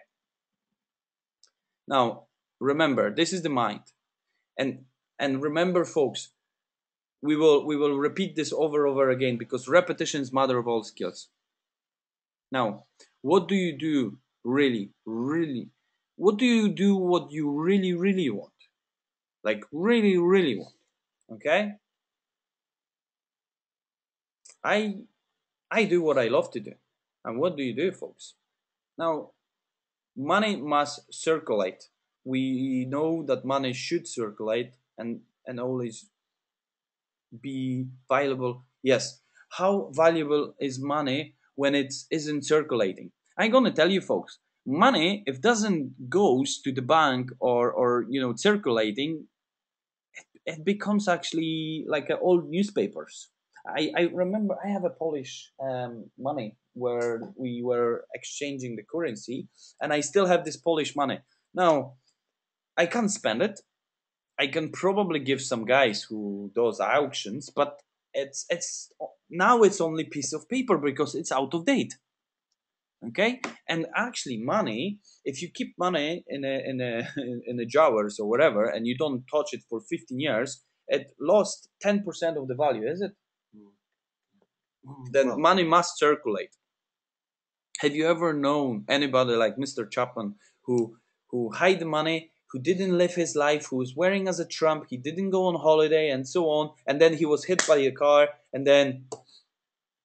Now, remember, this is the mind. And remember, folks, we will repeat this over and over again because repetition is mother of all skills. Now, what do you do really? What do you do what you really want? Like really want. Okay? I do what I love to do. And what do you do, folks? Now, money must circulate. We know that money should circulate and always be valuable. Yes. How valuable is money when it isn't circulating? I'm gonna tell you, folks. Money, if doesn't goes to the bank or circulating, it becomes actually like old newspapers. I remember I have a Polish money where we were exchanging the currency, and I still have this Polish money. Now, I can't spend it. I can probably give some guys who does auctions, but it's now it's only piece of paper because it's out of date. Okay, and actually, money. If you keep money in a in a jars or whatever, and you don't touch it for 15 years, it lost 10% of the value, is it? Then Well, money must circulate. Have you ever known anybody like Mr. Chapman who hide the money, who didn't live his life, who was wearing as a Trump, he didn't go on holiday and so on, and then he was hit by a car, and then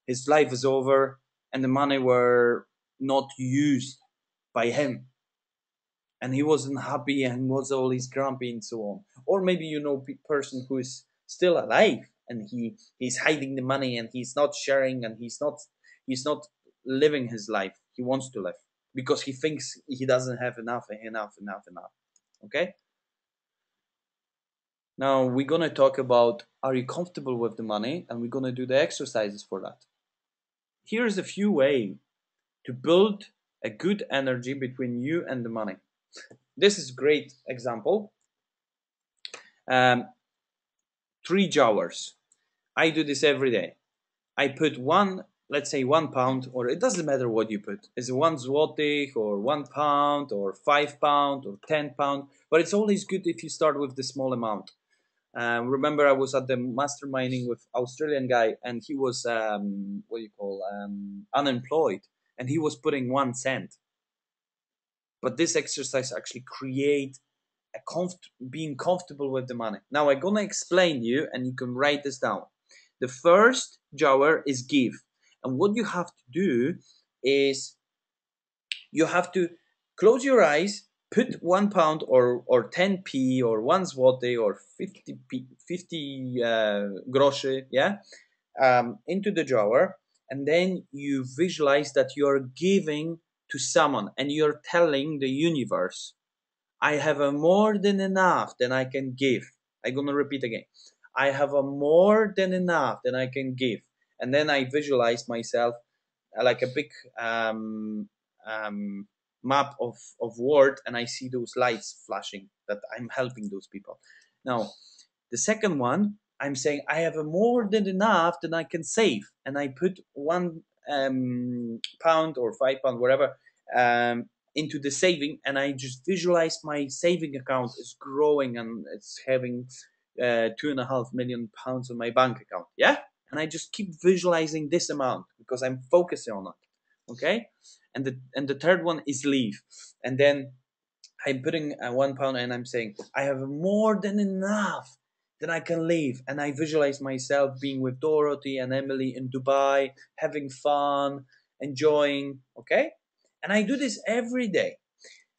his life is over, and the money were not used by him, and he wasn't happy and was always grumpy and so on. Or maybe person who is still alive and he's hiding the money and he's not sharing and he's not living his life he wants to live because he thinks he doesn't have enough. Okay. Now we're gonna talk about, are you comfortable with the money, and we're gonna do the exercises for that. Here's a few ways to build a good energy between you and the money. This is a great example. 3 jars. I do this every day. I put one, let's say £1, or it doesn't matter what you put. Is it 1 zloty or £1 or £5 or £10? But it's always good if you start with the small amount. Remember, I was at the masterminding with Australian guy, and he was unemployed, and he was putting 1 cent. But this exercise actually create being comfortable with the money. Now I'm gonna explain you, and you can write this down. The first jar is give, and what you have to do is you have to close your eyes, put £1 or 10p or 1 zloty or 50 groszy, into the jar, and then you visualize that you're giving to someone, and you're telling the universe, I have a more than enough than I can give. I'm gonna repeat again. I have a more than enough than I can give. And then I visualize myself like a big map of world, and I see those lights flashing that I'm helping those people. Now, the second one, I'm saying I have a more than enough than I can save, and I put £1 or £5, whatever, into the saving, and I just visualize my saving account is growing, and it's having £2.5 million on my bank account. Yeah, and I just keep visualizing this amount because I'm focusing on it. Okay, and the third one is leave, and then I'm putting £1, and I'm saying I have more than enough that I can leave, and I visualize myself being with Dorothy and Emily in Dubai, having fun, enjoying. Okay, and I do this every day.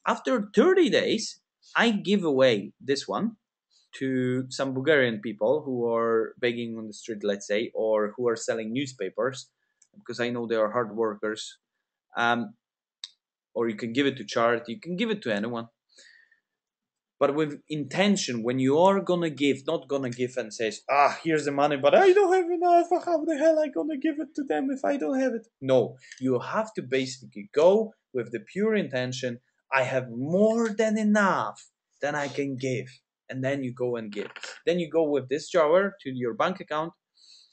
After 30 days, I give away this one to some Bulgarian people who are begging on the street, let's say, or who are selling newspapers, because I know they are hard workers. Or you can give it to charity, you can give it to anyone. But with intention, when you are gonna give, not gonna give and says, here's the money, but I don't have enough. How the hell I gonna give it to them if I don't have it? No, you have to basically go with the pure intention, I have more than enough than I can give. And then you go and give. Then you go with this jar to your bank account,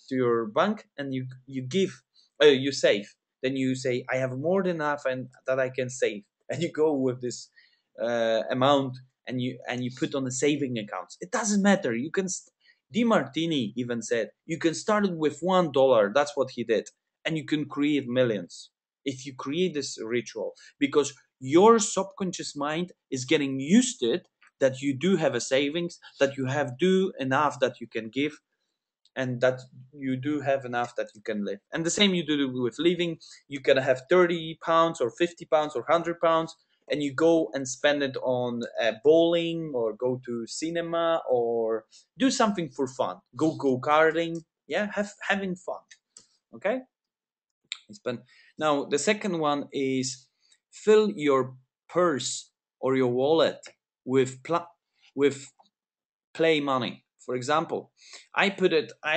to your bank, and you give, you save. Then you say, I have more than enough and that I can save. And you go with this amount, and you put on the saving accounts. It doesn't matter. You can. DiMartini even said you can start it with $1. That's what he did, and you can create millions if you create this ritual, because your subconscious mind is getting used to it, that you do have a savings, that you have do enough that you can give, and that you do have enough that you can live. And the same you do with living. You can have £30 or £50 or £100, and you go and spend it on bowling, or go to cinema, or do something for fun. Go karting. Yeah, having fun. Okay. Now the second one is fill your purse or your wallet with play money. For example, I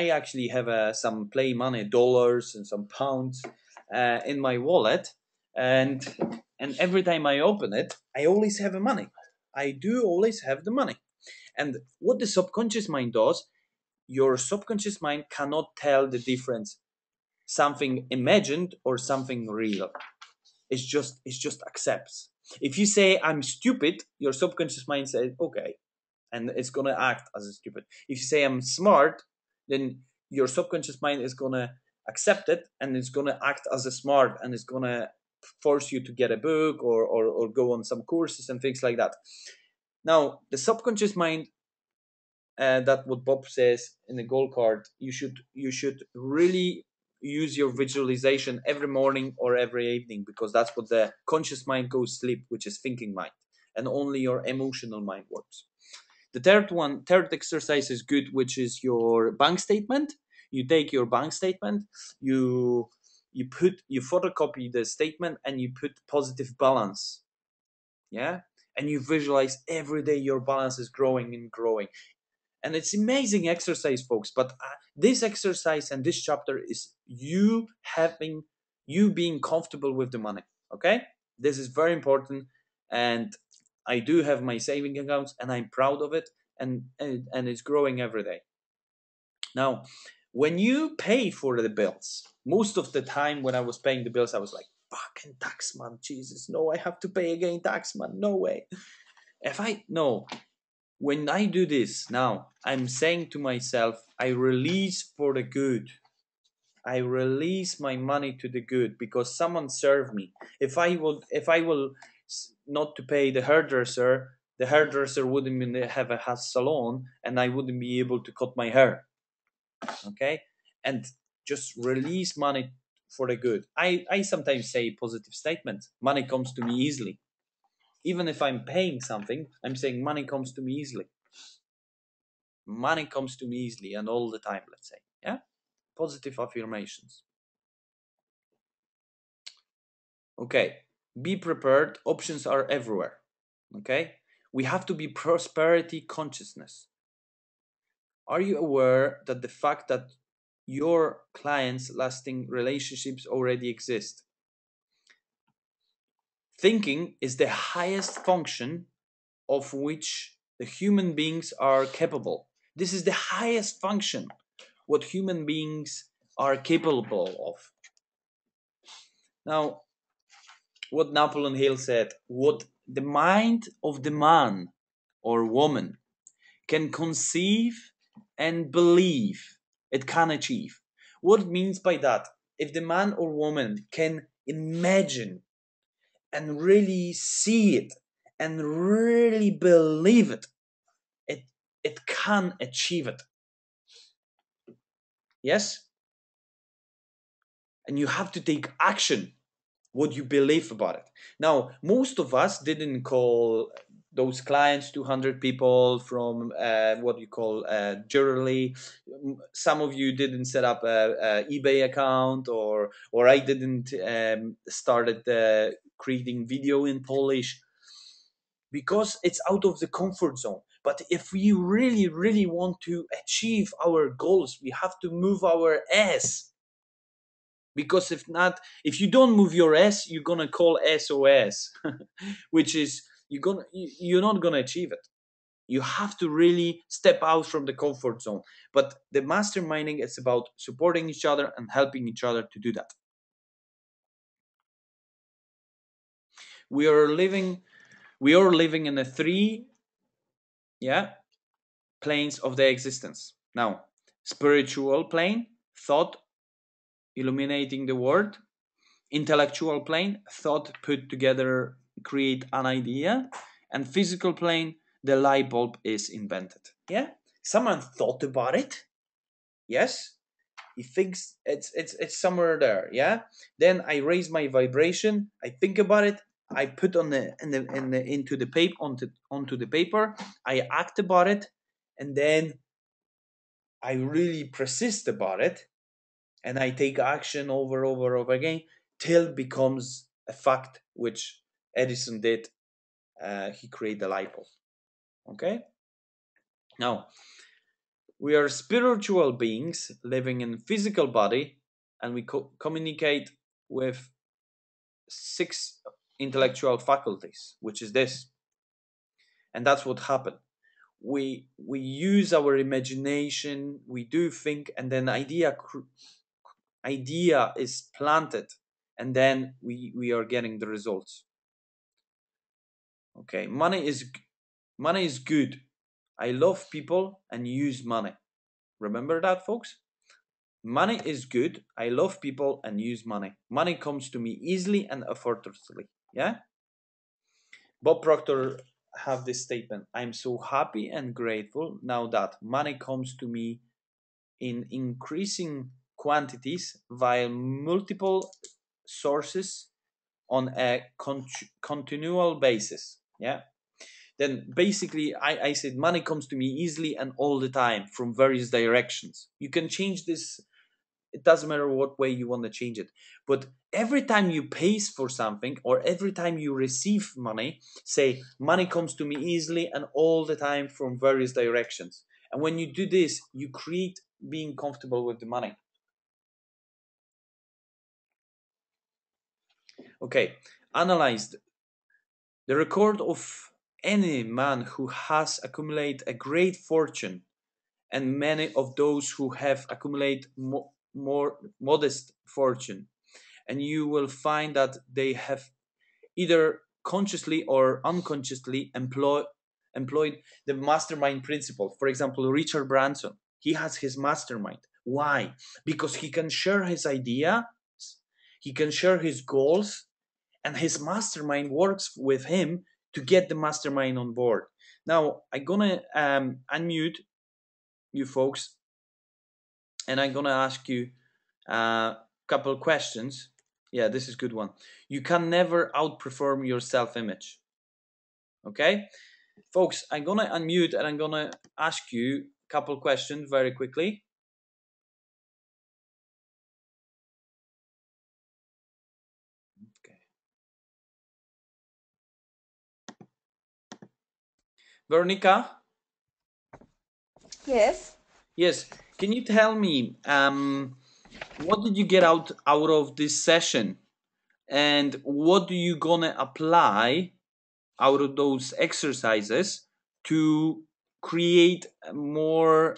actually have some play money, dollars and some pounds, in my wallet, and every time I open it, I always have the money. I do always have the money. And what the subconscious mind does, your subconscious mind cannot tell the difference, something imagined or something real. It's just accepts. If you say I'm stupid, your subconscious mind says okay, and it's gonna act as a stupid. If you say I'm smart, then your subconscious mind is gonna accept it, and it's gonna act as a smart, and it's gonna force you to get a book, or go on some courses and things like that. Now the subconscious mind, that what Bob says in the goal card, you should really use your visualization every morning or every evening, because that's what the conscious mind goes sleep, which is thinking mind, and only your emotional mind works. The third exercise is good, which is your bank statement. You take your bank statement, you photocopy the statement, and you put positive balance. Yeah, and you visualize every day your balance is growing and growing. And it's amazing exercise, folks. But this exercise and this chapter is you being comfortable with the money. Okay, this is very important. And I do have my saving accounts, and I'm proud of it, and it's growing every day. Now, when you pay for the bills, most of the time when I was paying the bills, I was like, fucking tax man, Jesus, no, I have to pay again, tax man, no way. When I do this now, I'm saying to myself, I release for the good. I release my money to the good because someone served me. If I will not to pay the hairdresser wouldn't have a salon, and I wouldn't be able to cut my hair. Okay, and just release money for the good. I sometimes say positive statements. Money comes to me easily. Even if I'm paying something, I'm saying money comes to me easily. Money comes to me easily and all the time, let's say. Yeah, positive affirmations. Okay, be prepared. Options are everywhere. Okay, we have to be prosperity consciousness. Are you aware that the fact that your clients' lasting relationships already exist? Thinking is the highest function of which the human beings are capable. This is the highest function what human beings are capable of. Now, what Napoleon Hill said, what the mind of the man or woman can conceive and believe, it can achieve. What it means by that? If the man or woman can imagine and really see it and really believe it, it can achieve it. Yes? And you have to take action what you believe about it. Now, most of us didn't call those clients 200 people from what you call jewelry. Some of you didn't set up a eBay account, or I didn't started creating video in Polish, because it's out of the comfort zone. But if we really, really want to achieve our goals, we have to move our ass. Because if you don't move your ass, you're gonna call SOS, which is you're not gonna achieve it. You have to really step out from the comfort zone. But the masterminding is about supporting each other and helping each other to do that. We are living in a three planes of the existence. Now, spiritual plane, thought, illuminating the world. Intellectual plane, thought put together, create an idea. And physical plane, the light bulb is invented. Yeah, someone thought about it. Yes, he thinks it's somewhere there. Yeah, then I raise my vibration, I think about it, I put on into the paper, onto the paper, I act about it, and then I really persist about it, and I take action over again till it becomes a fact, which Edison did. He created the light bulb. Okay. Now, we are spiritual beings living in physical body, and we communicate with 6 intellectual faculties, which is this. And that's what happened. We use our imagination, we do think, and then idea is planted, and then we are getting the results. Okay, money is good. I love people and use money. Remember that, folks? Money is good. I love people and use money. Money comes to me easily and effortlessly. Yeah? Bob Proctor have this statement. I'm so happy and grateful now that money comes to me in increasing quantities via multiple sources on a continual basis. Yeah. Then basically I said money comes to me easily and all the time from various directions. You can change this. It doesn't matter what way you want to change it. But every time you pay for something, or every time you receive money, say money comes to me easily and all the time from various directions. And when you do this, you create being comfortable with the money. Okay, analyze the record of any man who has accumulated a great fortune and many of those who have accumulated more modest fortune. And you will find that they have either consciously or unconsciously employed the mastermind principle. For example, Richard Branson, he has his mastermind. Why? Because he can share his ideas, he can share his goals, and his mastermind works with him to get the mastermind on board. Now, I'm gonna unmute you folks, and I'm gonna ask you a couple of questions. Yeah, this is a good one. You can never outperform your self-image. Okay, folks, I'm gonna unmute and I'm gonna ask you a couple of questions very quickly. Okay. Veronica? Yes. Yes. Can you tell me what did you get out of this session, and what do you gonna apply out of those exercises to create a more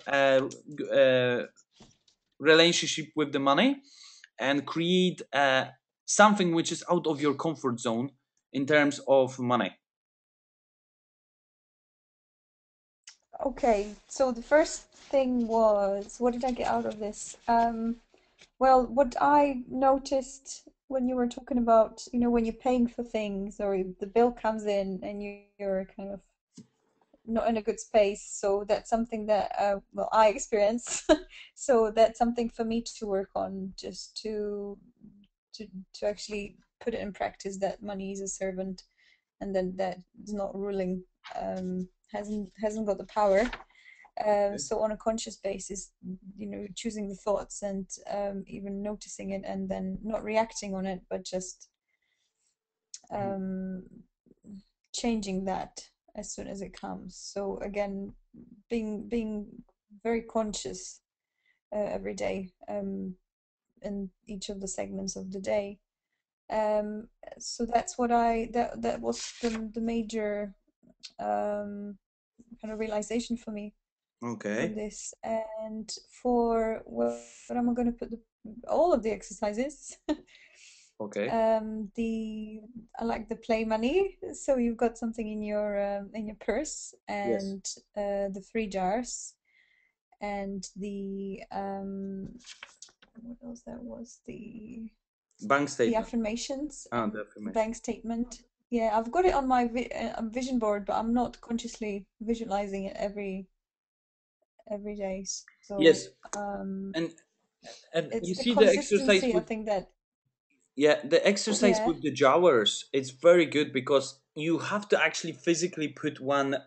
relationship with the money and create something which is out of your comfort zone in terms of money? Okay, so the first thing was, what did I get out of this? Well, what I noticed when you were talking about, when you're paying for things or the bill comes in and you're kind of not in a good space, so that's something that, well, I experience. So that's something for me to work on, just to to actually put it in practice that money is a servant, and then that is not ruling, hasn't got the power. So on a conscious basis, choosing the thoughts and even noticing it and then not reacting on it, but just um, changing that as soon as it comes. So again, being very conscious every day, in each of the segments of the day. So that's what that was the major kind of realization for me from Okay. this. And for what am I going to put all of the exercises? Okay. I like the play money. So you've got something in your purse, Yes. and the 3 jars, and the what else that was, the Bank statement. affirmations, The affirmation. bank statement. Yeah, I've got it on my vision board, but I'm not consciously visualizing it every day. So Yes. um, And it's you the see the exercise consistency, I with, think that, the exercise yeah, with the jowers, it's very good because you have to actually physically put £1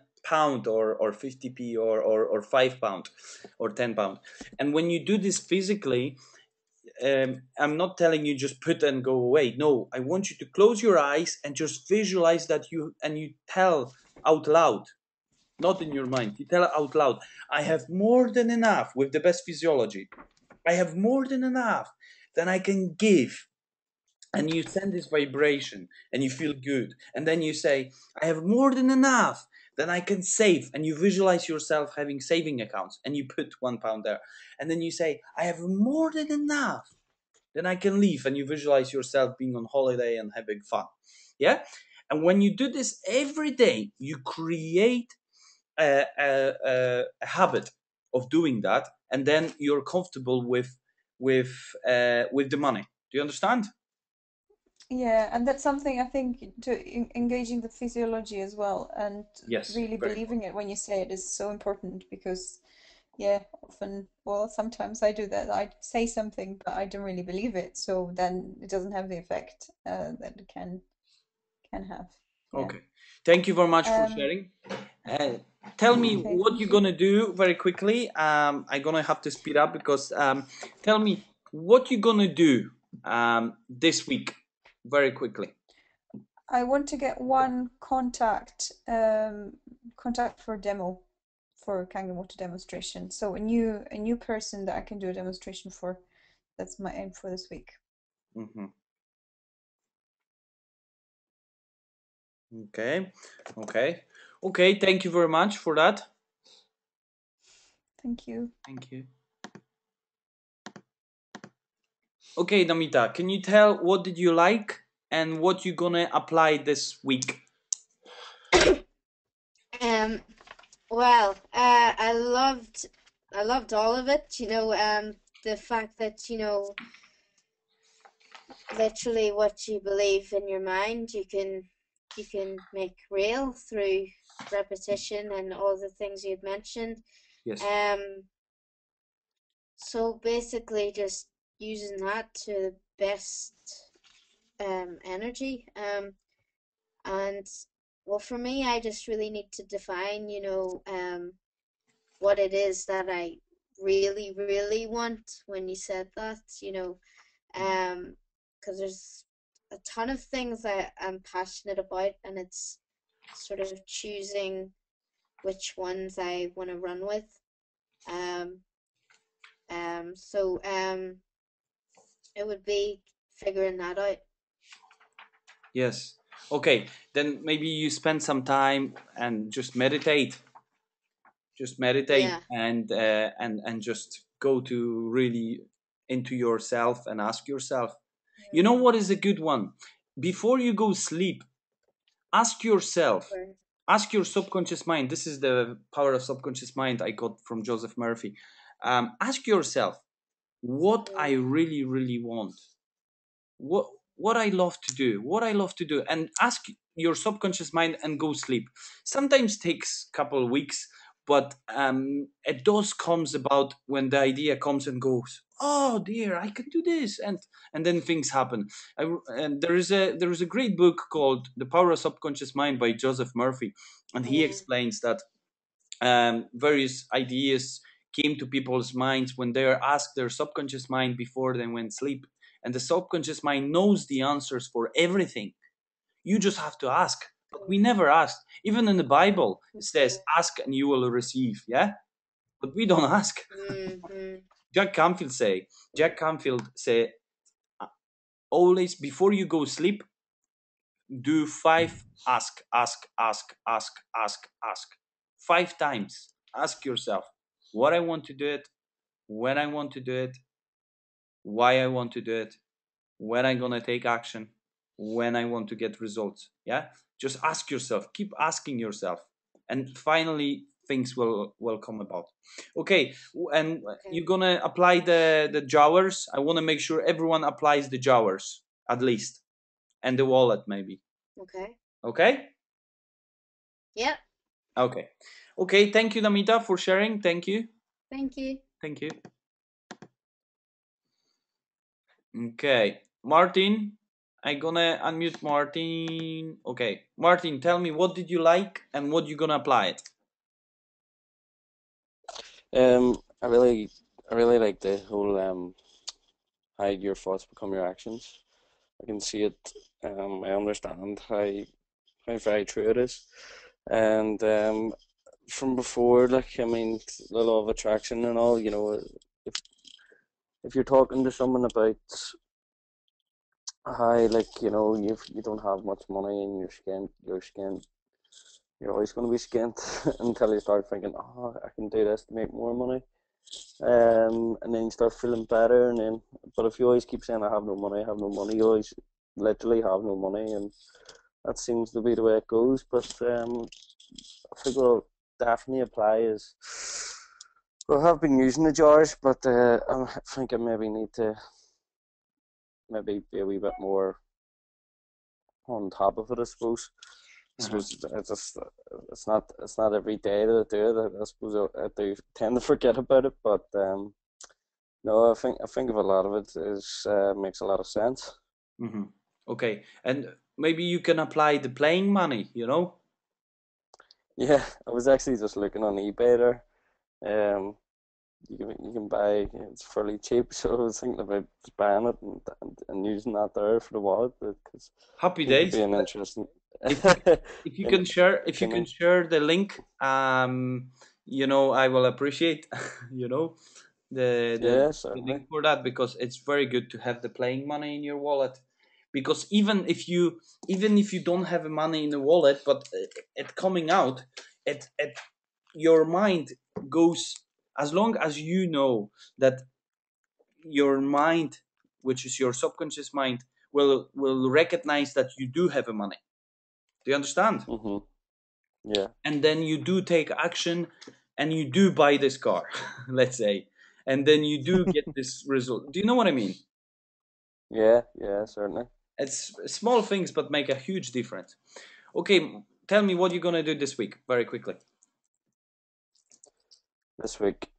or 50p or £5 or £10. And when you do this physically, I'm not telling you just put and go away. No, I want you to close your eyes and just visualize that you tell out loud, not in your mind. You tell out loud, I have more than enough with the best physiology. I have more than enough than I can give. And you send this vibration and you feel good. And then you say, I have more than enough than I can save. And you visualize yourself having saving accounts and you put £1 there. And then you say, I have more than enough, then I can leave, and you visualize yourself being on holiday and having fun. Yeah. And when you do this every day, you create a habit of doing that, and then you're comfortable with the money. Do you understand? yeah, and that's something I think to engaging the physiology as well, and Yes, really very believing it when you say it is so important, because yeah, often, well, sometimes I do that. I say something, but I don't really believe it, so then it doesn't have the effect that it can have. Yeah. okay. Thank you very much for Um, sharing. Tell me okay, what thank you're you. gonna do very quickly. I'm gonna have to speed up because tell me what you're gonna do this week very quickly. I want to get one contact for demo for Kangamoto demonstration. So a new person that I can do a demonstration for. That's my aim for this week. Mm-hmm. Okay, okay. Thank you very much for that. Thank you. Thank you. Okay, Namita, can you tell what did you like and what you're gonna apply this week? Well, I loved all of it. The fact that, literally what you believe in your mind, you can make real through repetition and all the things you'd mentioned. Yes. So basically just using that to the best energy. And well, for me, I just really need to define, what it is that I really, really want when you said that, because there's a ton of things I'm passionate about, and it's sort of choosing which ones I want to run with. So it would be figuring that out. Yes. Okay, then maybe you spend some time and just meditate. Just meditate Yeah. and just go to really into yourself and ask yourself. You know what is a good one? Before you go sleep, ask yourself, ask your subconscious mind. This is the power of subconscious mind I got from Joseph Murphy. Ask yourself what I really, really want. What I love to do, and ask your subconscious mind and go sleep. Sometimes takes a couple of weeks, but it does comes about when the idea comes and goes. Oh dear, I can do this, and then things happen. And there is a great book called The Power of Subconscious Mind by Joseph Murphy, and he explains that various ideas came to people's minds when they are asked their subconscious mind before they went sleep, and the subconscious mind knows the answers for everything. You just have to ask, but we never asked. Even in the Bible it says ask and you will receive, yeah, but we don't ask. Jack Canfield say always before you go sleep, do 5 ask 5 times. Ask yourself what I want to do it, when I want to do it, why I want to do it, when I'm gonna take action, when I want to get results. Yeah, just ask yourself, keep asking yourself, and finally things will come about. Okay, and you're gonna apply the jowers. I want to make sure everyone applies the jowers at least, and the wallet maybe. Okay. Yep. Okay, thank you, Namita, for sharing. Thank you. Thank you. Okay, Martin, I'm gonna unmute Martin. Okay, Martin, tell me, what did you like and what you gonna apply it? I really like the whole hide your thoughts become your actions. I can see it. I understand how very true it is, and from before, like I mean, the law of attraction and all. If if you're talking to someone about how, like, you don't have much money and you're always going to be skint until you start thinking, oh, I can do this to make more money. And then you start feeling better, but if you always keep saying, I have no money, you always literally have no money, and that seems to be the way it goes. But I think what I'll definitely apply is, well, I have been using the jars, but I think I maybe need to be a wee bit more on top of it, I suppose. I suppose it's not every day that I do it. I suppose I do tend to forget about it, but no, I think of a lot of it is makes a lot of sense. Okay, and maybe you can apply the playing money. Yeah, I was actually just looking on eBay there. You can buy, it's fairly cheap, so I was thinking about just buying it and using that there for the wallet, because Happy it would days. be an interesting. If you can share the link, I will appreciate, the Yeah, link certainly. for that, because it's very good to have the playing money in your wallet. Because even if you don't have money in the wallet, but it coming out, it your mind goes, as long as you know that your mind, which is your subconscious mind, will recognize that you do have a money. Do you understand? Yeah. And then you do take action, and you do buy this car, let's say, and then you do get this result. Do you know what I mean? Yeah, yeah, certainly. It's small things but make a huge difference. Okay, tell me what you're gonna do this week, very quickly. This week,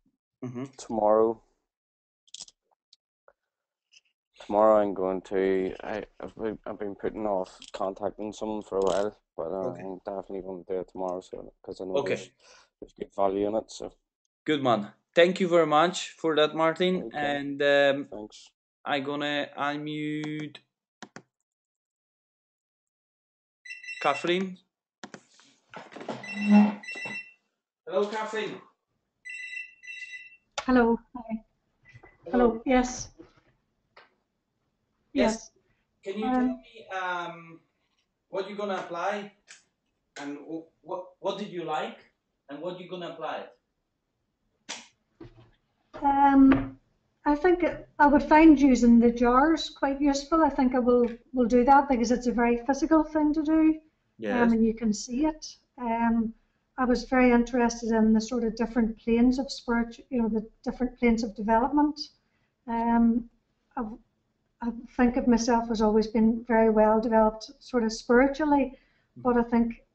Mm-hmm. tomorrow, I'm going to. I've been putting off contacting someone for a while, but Okay. I'm definitely going to do it tomorrow. So because I know Okay, there's good value in it. So good man. Thank you very much for that, Martin. okay, And thanks. I'm gonna unmute Catherine. Hello, Catherine. Hello. Hi. Hello. Hello. Yes. Yes. Yes. Can you tell Um, me what you're gonna apply, and what did you like, and what you're gonna apply? I think I would find using the jars quite useful. I think I will do that because it's a very physical thing to do, Yes. and you can see it. I was very interested in the sort of different planes of spirit, the different planes of development. Um, I, I think of myself as always been very well developed, sort of spiritually, but I think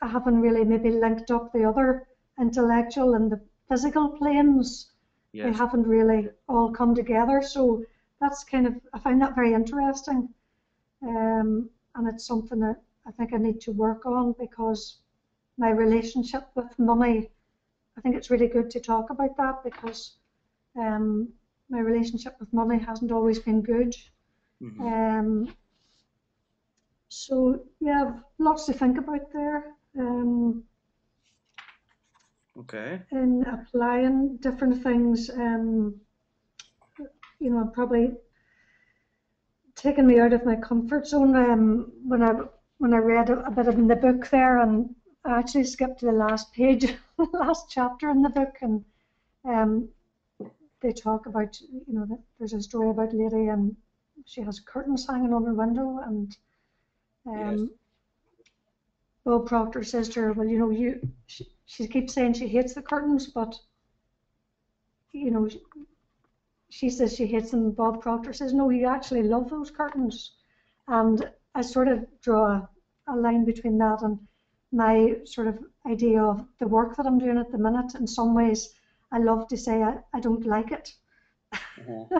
I haven't really maybe linked up the other intellectual and the physical planes. They Yes. haven't really all come together. So that's I find that very interesting. And it's something that I think I need to work on because my relationship with money, I think it's really good to talk about that because um, my relationship with money hasn't always been good. Mm-hmm. So yeah, lots to think about there. Okay. In applying different things, probably taken me out of my comfort zone. When I read a bit in the book there, and I actually skipped to the last page, last chapter in the book, and um, they talk about, that there's a story about a lady and she has curtains hanging on her window, and Yes. Bob Proctor says to her, well, she keeps saying she hates the curtains, but you know, she says she hates them. Bob Proctor says, no, you actually love those curtains. And I sort of draw a line between that and my sort of idea of the work that I'm doing at the minute. In some ways, I love to say I don't like it. Uh-huh.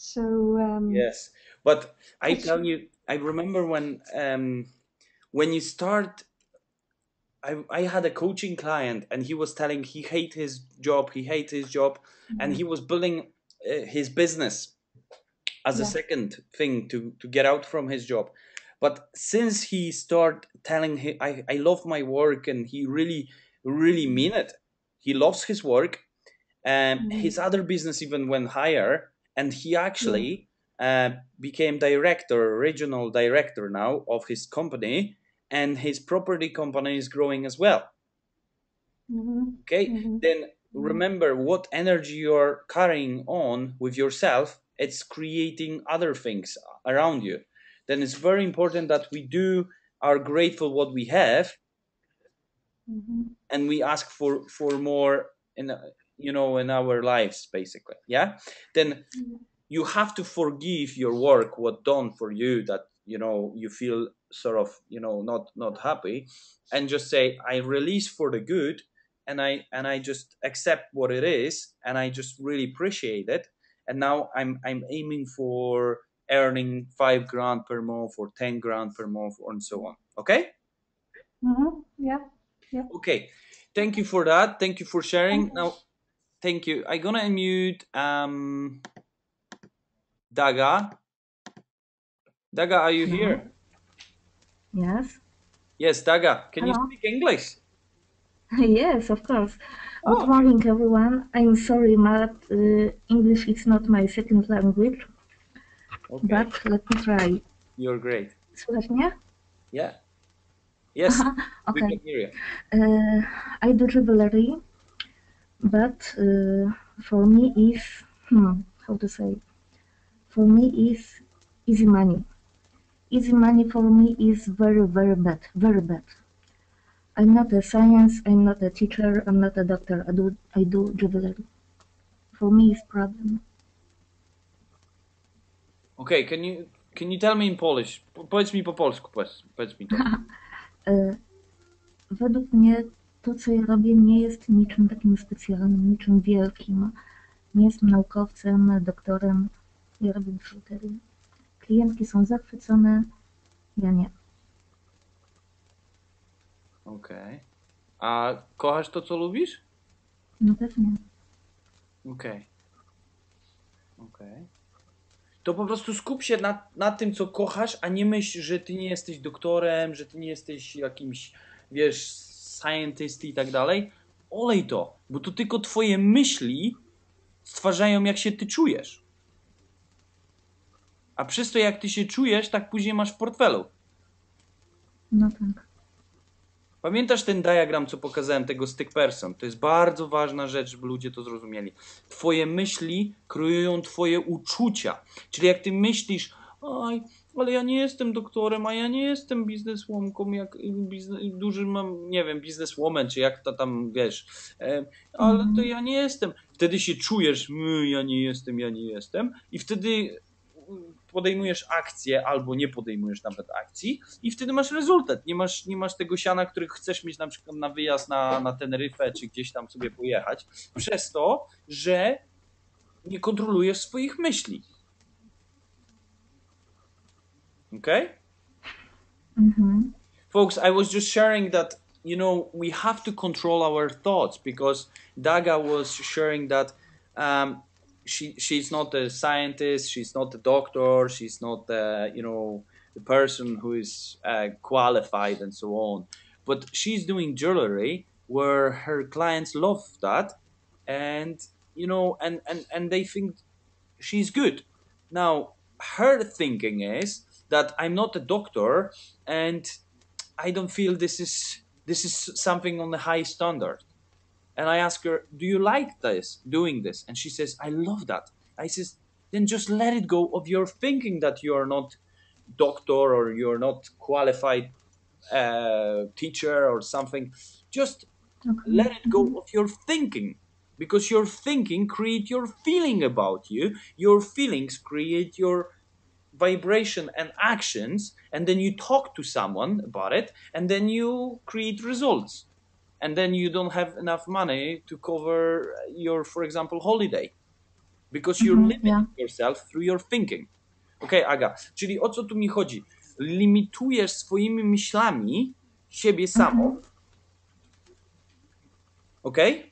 So Yes, but I it's tell you, I remember when you start. I had a coaching client, and he was telling he hate his job. He hate his job, and he was building his business as a yeah. second thing to get out from his job. But since he started telling him, I love my work, and he really mean it. He loves his work. Mm, His other business even went higher, and he yeah. actually became regional director now of his company, and his property company is growing as well. Mm-hmm. Okay, Mm-hmm. then Mm-hmm. remember what energy you're carrying on with yourself. It's creating other things around you. Then it's very important that we do are grateful what we have, Mm-hmm. and we ask for more in in our lives, basically. Yeah. Then you have to forgive your work what done for you, that you feel sort of not happy, and just say I release for the good, and I just accept what it is, and I just really appreciate it. And now I'm aiming for earning 5 grand per month or 10 grand per month, and so on. Okay. Mm-hmm. Yeah. Yeah. Okay, thank you for that, thank you for sharing. Okay. Now, thank you. I'm gonna unmute Daga. Daga, are you Hello. here? Yes. Yes, Daga, can you Hello. speak English? Yes, of course. Good Oh, morning, everyone. I'm sorry, Matt. English is not my second language, okay. but let me try. You're great. Słychać mnie? Yeah. Yes, we Okay. can hear you. I do jewelry, but for me is, how to say? For me is easy money. Easy money for me is very, very bad, very bad. I'm not a science, I'm not a teacher, I'm not a doctor. I do jewelry. For me is problem. Okay, can you tell me in Polish? Powiedz mi po polsku, powiedz mi to. Według mnie to, co ja robię, nie jest niczym takim specjalnym, niczym wielkim. Nie jestem naukowcem, doktorem. Ja robię biżuterię. Klientki są zachwycone, ja nie. Okej. A kochasz to, co lubisz? No pewnie. Okej. Okej. To po prostu skup się na tym, co kochasz, a nie myśl, że ty nie jesteś doktorem, że ty nie jesteś jakimś, wiesz, scientist i tak dalej. Olej to, bo to tylko twoje myśli stwarzają, jak się ty czujesz. A przez to, jak ty się czujesz, tak później masz w portfelu. No tak. Pamiętasz ten diagram, co pokazałem, tego stick person? To jest bardzo ważna rzecz, żeby ludzie to zrozumieli. Twoje myśli kreują twoje uczucia. Czyli jak ty myślisz, oj, ale ja nie jestem doktorem, a ja nie jestem biznesłomką, jak duży mam, nie wiem, bizneswoman, czy jak to tam, wiesz, ale to ja nie jestem. Wtedy się czujesz, ja nie jestem, ja nie jestem i wtedy podejmujesz akcję albo nie podejmujesz nawet akcji i wtedy masz rezultat. Nie masz tego siana, który chcesz mieć na przykład na wyjazd na Teneryfę czy gdzieś tam sobie pojechać, przez to, że nie kontrolujesz swoich myśli. Okay? Folks, I was just sharing that, you know, we have to control our thoughts because Daga was sharing that she's not a scientist, she's not a doctor, she's not you know, the person who is qualified and so on, but she's doing jewelry where her clients love that, and you know, and they think she's good. Now her thinking is that I'm not a doctor and I don't feel this is something on the high standard. And I ask her, do you like this, doing this? And she says, I love that. I says, then just let it go of your thinking that you're not doctor or you're not qualified teacher or something. Just let it go of your thinking, because your thinking create your feeling about you. Your feelings create your vibration and actions, and then you talk to someone about it, and then you create results, and then you don't have enough money to cover your, for example, holiday, because you're limiting yourself through your thinking. Okay, Aga, czyli o co tu mi chodzi? Limitujesz swoimi myślami siebie samą, okej?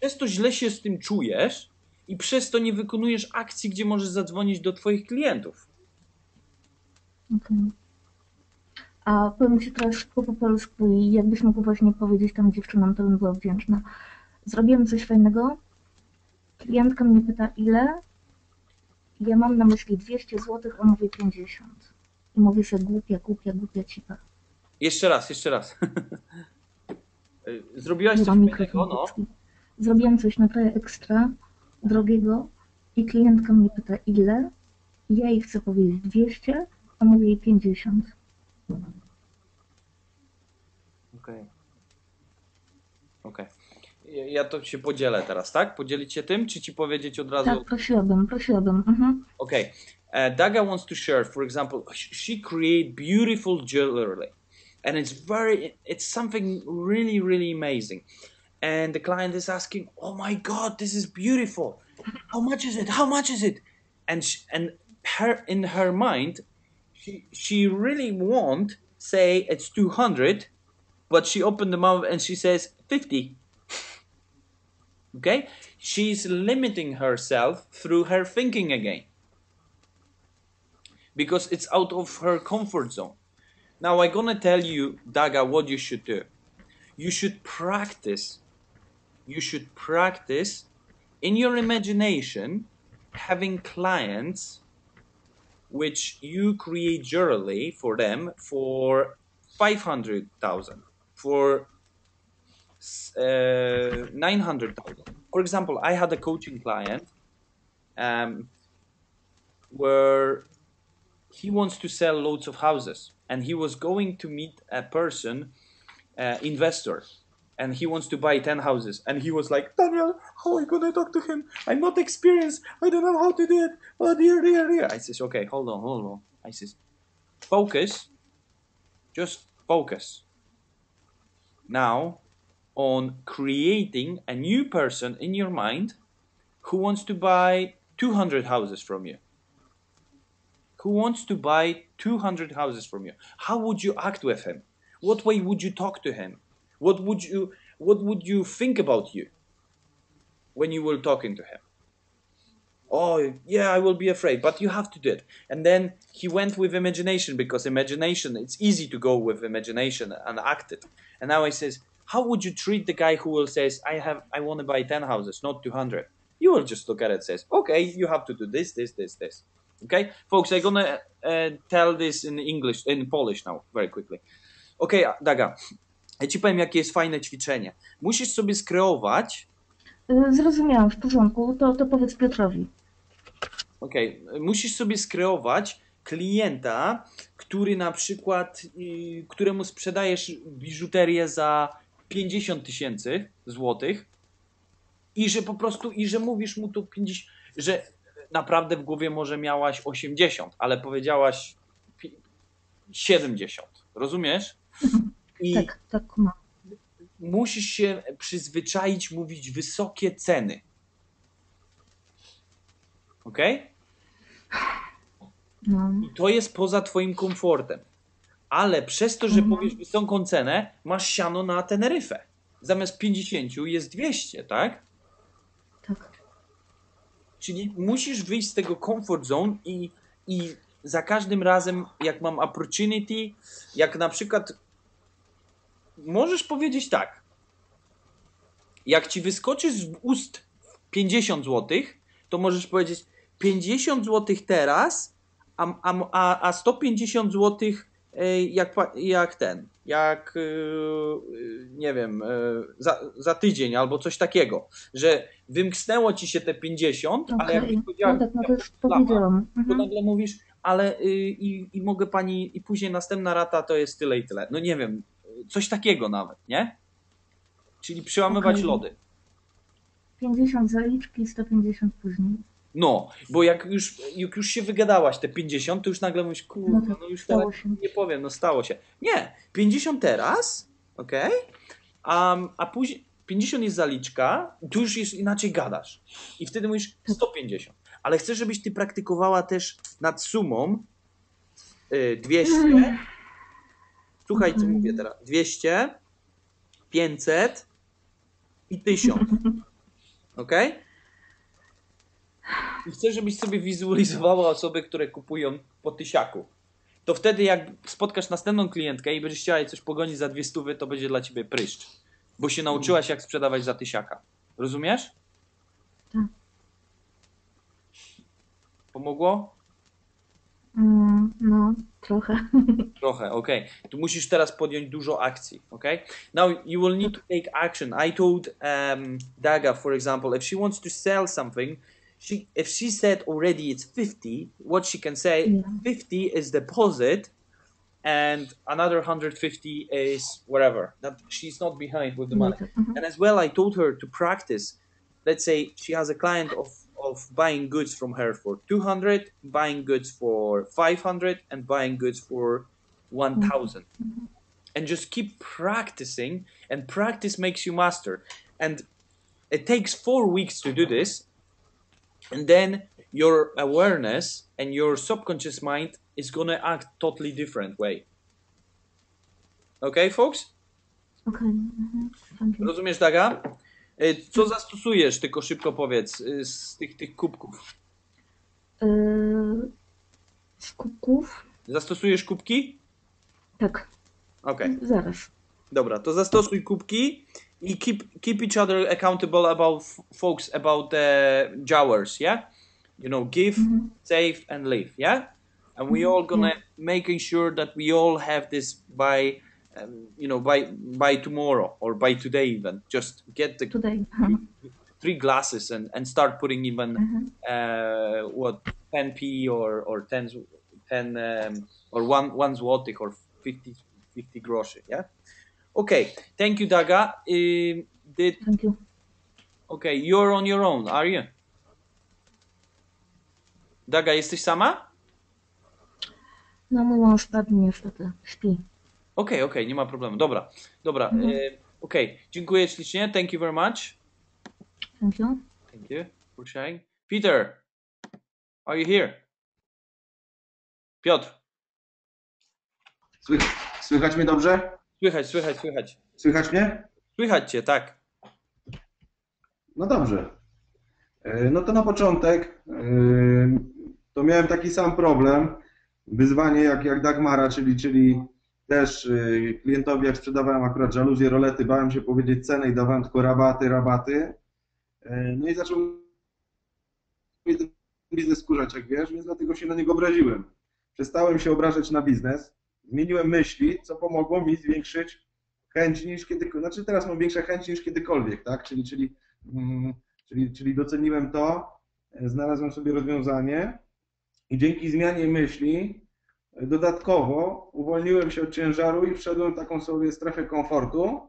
Przez to źle się z tym czujesz i przez to nie wykonujesz akcji, gdzie możesz zadzwonić do twoich klientów. A powiem Ci teraz szybko po polsku i jakbyś mógł właśnie powiedzieć tam dziewczynom, to bym była wdzięczna. Zrobiłem coś fajnego, klientka mnie pyta ile, ja mam na myśli 200 zł, a mówię 50. I mówię sobie głupia cipa. Jeszcze raz. Zrobiłaś coś fajnego, no. Zrobiłem coś naprawdę ekstra, drogiego i klientka mnie pyta ile, i ja jej chcę powiedzieć 200, a mówię jej 50. Okej. Ja to się podzielę teraz, tak? Podzielić się tym, czy ci powiedzieć od razu? Tak, prosiłabym. Okay. Daga wants to share, for example, she create beautiful jewelry, and it's something really, really amazing. And the client is asking, "Oh my God, this is beautiful. How much is it? How much is it?" And her in her mind, she really won't say it's 200, but she opened the mouth and she says 50. Okay? She's limiting herself through her thinking again, because it's out of her comfort zone. Now I'm gonna tell you, Daga, what you should do. you should practice in your imagination having clients which you create generally for them for 500,000, for 900,000. For example, I had a coaching client where he wants to sell loads of houses, and he was going to meet a person, investor, and he wants to buy 10 houses, and he was like, Daniel, how am I gonna talk to him? I'm not experienced. I don't know how to do it. Oh dear. I says, okay, hold on. I says, just focus now on creating a new person in your mind who wants to buy 200 houses from you. Who wants to buy 200 houses from you? How would you act with him? What way would you talk to him? What would you think about you when you were talking to him? Oh, yeah, I will be afraid, but you have to do it. And then he went with imagination, because imagination, it's easy to go with imagination and act it. And now he says, how would you treat the guy who will says, I want to buy 10 houses, not 200? You will just look at it and says, okay, you have to do this. Okay, folks, I'm gonna tell this in Polish now, very quickly. Okay, Daga, ja ci powiem, jakie jest fajne ćwiczenie. Musisz sobie skreować. Zrozumiałam, w porządku, to powiedz Piotrowi. Okej, musisz sobie skreować klienta, który na przykład, któremu sprzedajesz biżuterię za 50 000 złotych i że po prostu, że mówisz mu to 50, że naprawdę w głowie może miałaś 80, ale powiedziałaś 70. Rozumiesz? I tak, mam. Musisz się przyzwyczaić mówić wysokie ceny. Okej? No. I to jest poza twoim komfortem. Ale przez to, że powiesz wysoką cenę, masz siano na Teneryfę. Zamiast 50 jest 200, tak? Tak. Czyli musisz wyjść z tego comfort zone i za każdym razem, jak mam opportunity, jak na przykład możesz powiedzieć tak, jak ci wyskoczy z ust 50 zł, to możesz powiedzieć 50 zł teraz, a 150 zł nie wiem, za tydzień albo coś takiego, że wymknęło ci się te 50, ale jak powiedziałem, to już powiedziałam. to nagle mówisz, ale i mogę pani, i później następna rata to jest tyle i tyle. No nie wiem, coś takiego nawet, nie? Czyli przełamywać lody. 50 zaliczki, 150 później. No, bo jak już się wygadałaś te 50, to już nagle mówisz, kurde, no już teraz nie powiem, no stało się. Nie, 50 teraz, okej? A później 50 jest zaliczka, tu już jest inaczej gadasz. I wtedy mówisz 150. Ale chcę, żebyś ty praktykowała też nad sumą 200. Słuchaj, co mówię teraz. 200, 500 i 1000. Okej? I chcę, żebyś sobie wizualizowała osoby, które kupują po 1000. To wtedy, jak spotkasz następną klientkę i będziesz chciała jej coś pogonić za 200, to będzie dla ciebie pryszcz. Bo się nauczyłaś, jak sprzedawać za 1000. Rozumiesz? Tak. Pomogło? No, trochę. Trochę, okay. Tu musisz teraz podjąć dużo akcji, okay? Now you will need to take action. I told Daga, for example, if she wants to sell something, if she said already it's 50, what she can say, 50 is deposit and another 150 is whatever. That she's not behind with the money. And as well, I told her to practice. Let's say she has a client of buying goods from her for 200, buying goods for 500, and buying goods for 1000. And just keep practicing, and practice makes you master. And it takes 4 weeks to do this. And then your awareness and your subconscious mind is going to act totally different way. Okay, folks? Okay. Rozumiesz, Daga? Co zastosujesz, tylko szybko powiedz, z tych kubków? Z kubków? Zastosujesz kubki? Tak. Okej. Zaraz. Dobra, to zastosuj kubki i keep each other accountable about folks about the jowers, yeah? You know, give, save, and live, yeah? And we all gonna making sure that we all have this by, by tomorrow or by today even. Just get the Today. 3 glasses and start putting even 10p or 10 or one złotych or 50 groszy, yeah? Okay, thank you, Daga. Thank you. Okay, you're on your own, are you? Daga, jesteś sama? No mój mąż padł niestety, śpi. Okej, nie ma problemu. Dobra. Okej, dziękuję ślicznie. Thank you very much. Thank you. Thank you for sharing. Peter, are you here? Piotr. Słychać mnie dobrze? Słychać. Słychać mnie? Słychać cię, tak. No dobrze. No to na początek to miałem taki sam problem, wyzwanie jak Dagmara, czyli też klientowi jak sprzedawałem akurat żaluzje, rolety, bałem się powiedzieć cenę i dawałem tylko rabaty. No i zaczął mi ten biznes skurzać, jak wiesz, więc dlatego się na niego obraziłem. Przestałem się obrażać na biznes, zmieniłem myśli, co pomogło mi zwiększyć chęć niż kiedykolwiek, znaczy teraz mam większą chęć niż kiedykolwiek, tak? Czyli doceniłem to, znalazłem sobie rozwiązanie i dzięki zmianie myśli dodatkowo uwolniłem się od ciężaru i wszedłem w taką sobie strefę komfortu,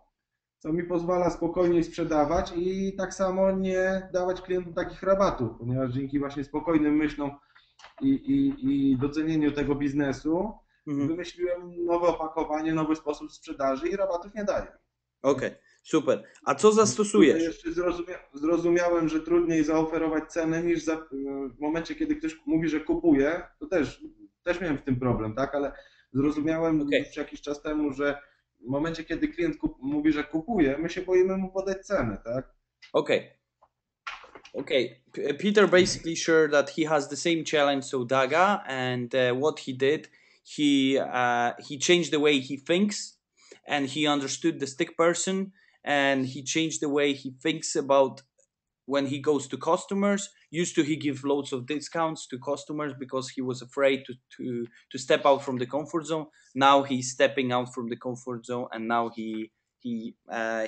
co mi pozwala spokojniej sprzedawać i tak samo nie dawać klientom takich rabatów, ponieważ dzięki właśnie spokojnym myślom i docenieniu tego biznesu wymyśliłem nowe opakowanie, nowy sposób sprzedaży i rabatów nie daję. Okej, super. A co zastosujesz? Tutaj jeszcze zrozumiałem, że trudniej zaoferować cenę niż w momencie, kiedy ktoś mówi, że kupuje, to też miałem w tym problem, tak? Ale zrozumiałem już jakiś czas temu, że w momencie, kiedy klient mówi, że kupuje, my się boimy mu podać cenę, tak? Okay. Peter basically sure that he has the same challenge so Daga, and what he did, he changed the way he thinks, and he understood the stick person, and he changed the way he thinks about when he goes to customers. Used to he give loads of discounts to customers because he was afraid to step out from the comfort zone. Now he's stepping out from the comfort zone, and now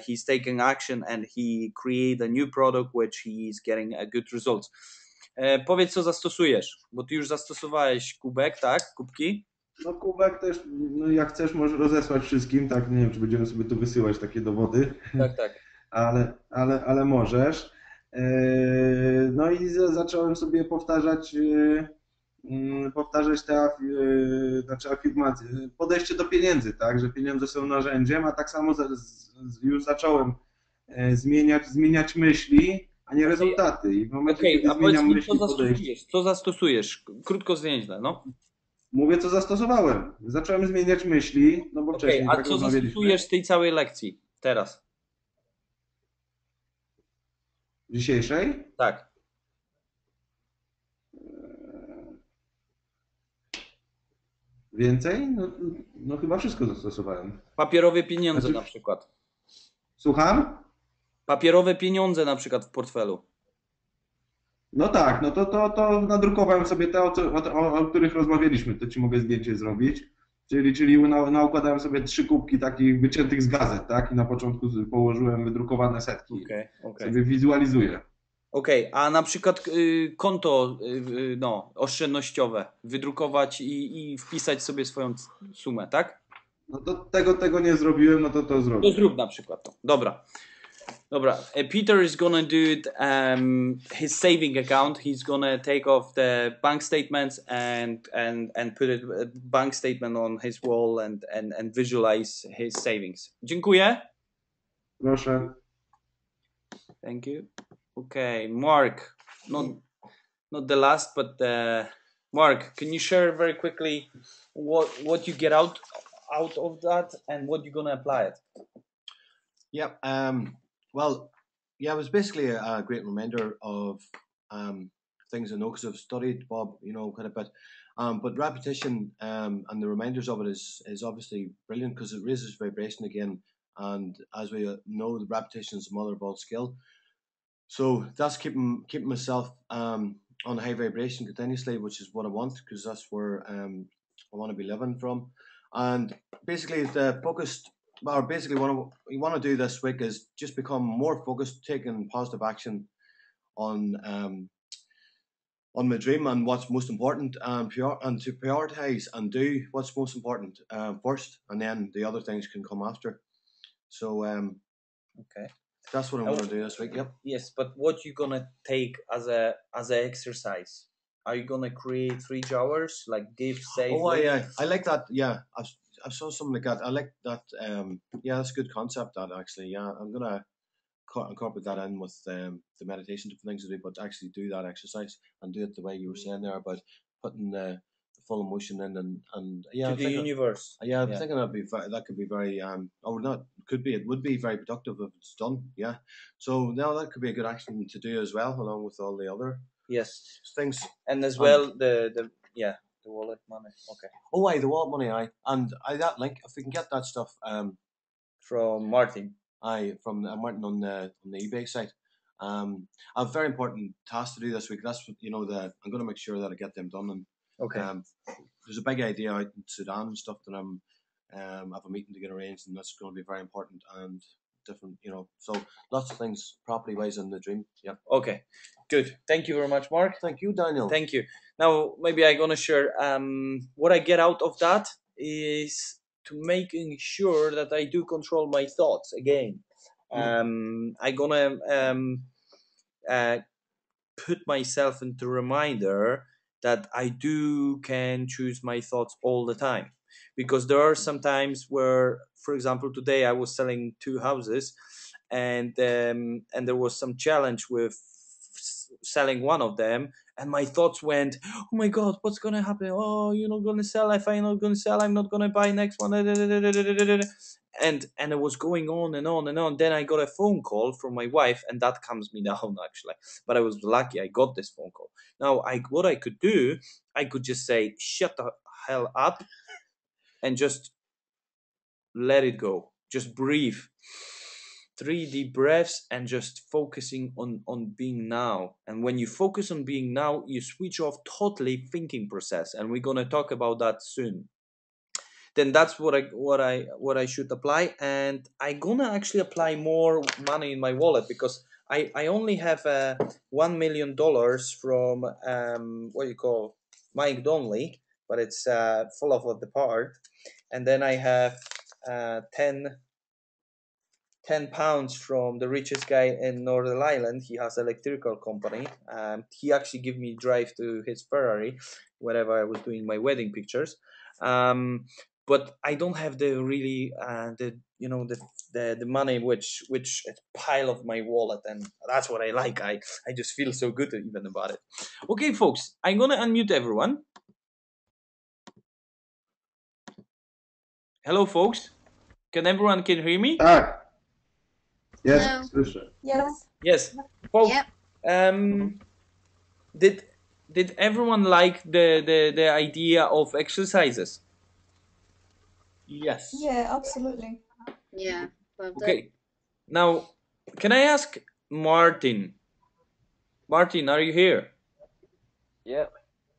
he's taking action and he create a new product which he's getting a good results. Powiedz, co zastosujesz, bo ty już zastosowałeś kubek, tak? Kubki? No kubek też, no jak chcesz, możesz rozesłać wszystkim, tak? Nie wiem, czy będziemy sobie tu wysyłać takie dowody. Tak. ale możesz. No i zacząłem sobie powtarzać te afirmacje, podejście do pieniędzy, tak, że pieniądze są narzędziem, a tak samo już zacząłem zmieniać myśli, a nie rezultaty. I w momencie, kiedy zmieniam myśli, podejście. Co zastosujesz? Krótko zwięźle, no. Mówię, co zastosowałem. Zacząłem zmieniać myśli, no bo wcześniej a tak co zastosujesz z tej całej lekcji teraz? Dzisiejszej? Tak. Więcej? No chyba wszystko zastosowałem. Papierowe pieniądze na przykład. Słucham? Papierowe pieniądze na przykład w portfelu. No tak, no to nadrukowałem sobie te, o których rozmawialiśmy, to ci mogę zdjęcie zrobić. Czyli naukładałem sobie 3 kubki takich wyciętych z gazet, tak? I na początku położyłem wydrukowane setki. Okay. Sobie wizualizuję. A na przykład konto oszczędnościowe wydrukować i wpisać sobie swoją sumę, tak? No to tego nie zrobiłem, no to zrobię. To zrób na przykład to. Dobra. Peter is gonna do his saving account. He's gonna take off the bank statements and put a bank statement on his wall and visualize his savings. Dziękuję. Proszę. Thank you. Okay, Mark. Not the last, but Mark, can you share very quickly what you get out of that and what you're gonna apply it? Yeah. Well, yeah, it was basically a great reminder of things I know because I've studied Bob, quite a bit. But repetition and the reminders of it is obviously brilliant because it raises vibration again and as we know, the repetition is the mother of all skill. So that's keeping myself on high vibration continuously, which is what I want, because that's where I want to be living from. And basically, the focused, or basically what we want to do this week is just become more focused, taking positive action on my dream and what's most important, and to prioritize and do what's most important first, and then the other things can come after. So Okay. that's what I'm going to do this week. Yep. Yes, but what you gonna take as a exercise? Are you gonna create 3 hours, like give safely? Oh, yeah, I like that. Yeah, I saw something like that. I like that. Yeah, that's a good concept. That actually, yeah, I'm gonna incorporate that in with the meditation different things to do, but actually do that exercise and do it the way you were saying there about putting the full emotion in, and yeah, to the universe. Yeah, I'm thinking that could be very or not could be, it would be very productive if it's done. Yeah, so now that could be a good action to do as well, along with all the other things, and as well the wallet money. Okay. Oh, aye, the wallet money, aye, and that link, if we can get that stuff from Martin. Aye, from Martin on the eBay site. A very important task to do this week. That's what, I'm going to make sure that I get them done. And okay. There's a big idea out in Sudan and stuff that I'm have a meeting to get arranged, and that's going to be very important and different. So lots of things property wise in the dream. Yeah. Okay. Good. Thank you very much, Mark. Thank you, Daniel. Thank you. Now maybe I'm gonna share what I get out of that is to making sure that I do control my thoughts again. I'm gonna put myself into reminder that I can choose my thoughts all the time, because there are some times where, for example, today I was selling 2 houses, and there was some challenge with selling one of them, and my thoughts went, oh my god, what's gonna happen? Oh, you're not gonna sell. If I'm not gonna sell, I'm not gonna buy next one. And it was going on and on and on. Then I got a phone call from my wife, and that calms me down actually. But I was lucky I got this phone call. Now what I could do, I could just say, shut the hell up, and just let it go. Just breathe. 3 deep breaths and just focusing on being now. And when you focus on being now, you switch off totally thinking process, and we're gonna talk about that soon. Then that's what I should apply, and I'm gonna actually apply more money in my wallet, because I only have $1 million from what you call Mike Donnelly, but it's full of the part, and then I have 10 pounds from the richest guy in Northern Ireland. He has an electrical company. He actually gave me drive to his Ferrari whenever I was doing my wedding pictures. But I don't have the really the money which is pile of my wallet, and that's what I like. I just feel so good even about it. Okay, folks, I'm gonna unmute everyone. Hello, folks. Can everyone hear me? Yes, Yes. Yes. Folks, did everyone like the idea of exercises? Yes. Yeah, absolutely. Yeah. Okay. Now, can I ask Martin? Martin, are you here? Yeah.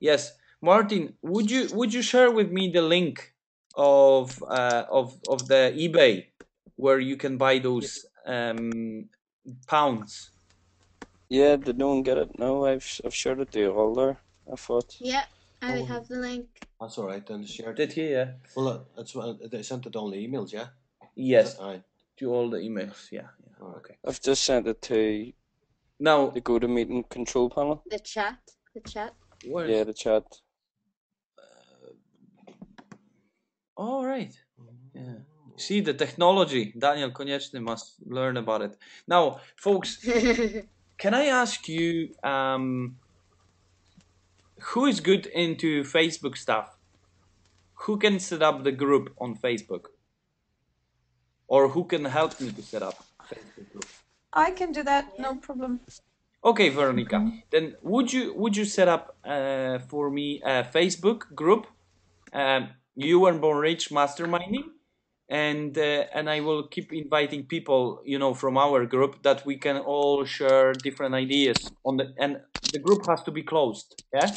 Yes. Martin, would you share with me the link of the eBay where you can buy those pounds? Yeah, did no one get it? No, I've shared it to you all there. I thought. Yeah, I have the link. That's all right then. Shared. Did he? Yeah. Well, they sent it on the emails, yeah. Yes. To all the emails, yeah. Okay. I've just sent it to now the GoToMeeting control panel. The chat. Yeah, the chat. All right. Yeah. See the technology. Daniel Konieczny must learn about it. Now, folks, can I ask you, who is good into Facebook stuff? Who can set up the group on Facebook? Or who can help me to set up Facebook group? I can do that, no problem. Okay, Veronica. Then would you set up for me a Facebook group? You and Born Rich Masterminding, and I will keep inviting people, from our group, that we can all share different ideas and the group has to be closed. Yeah.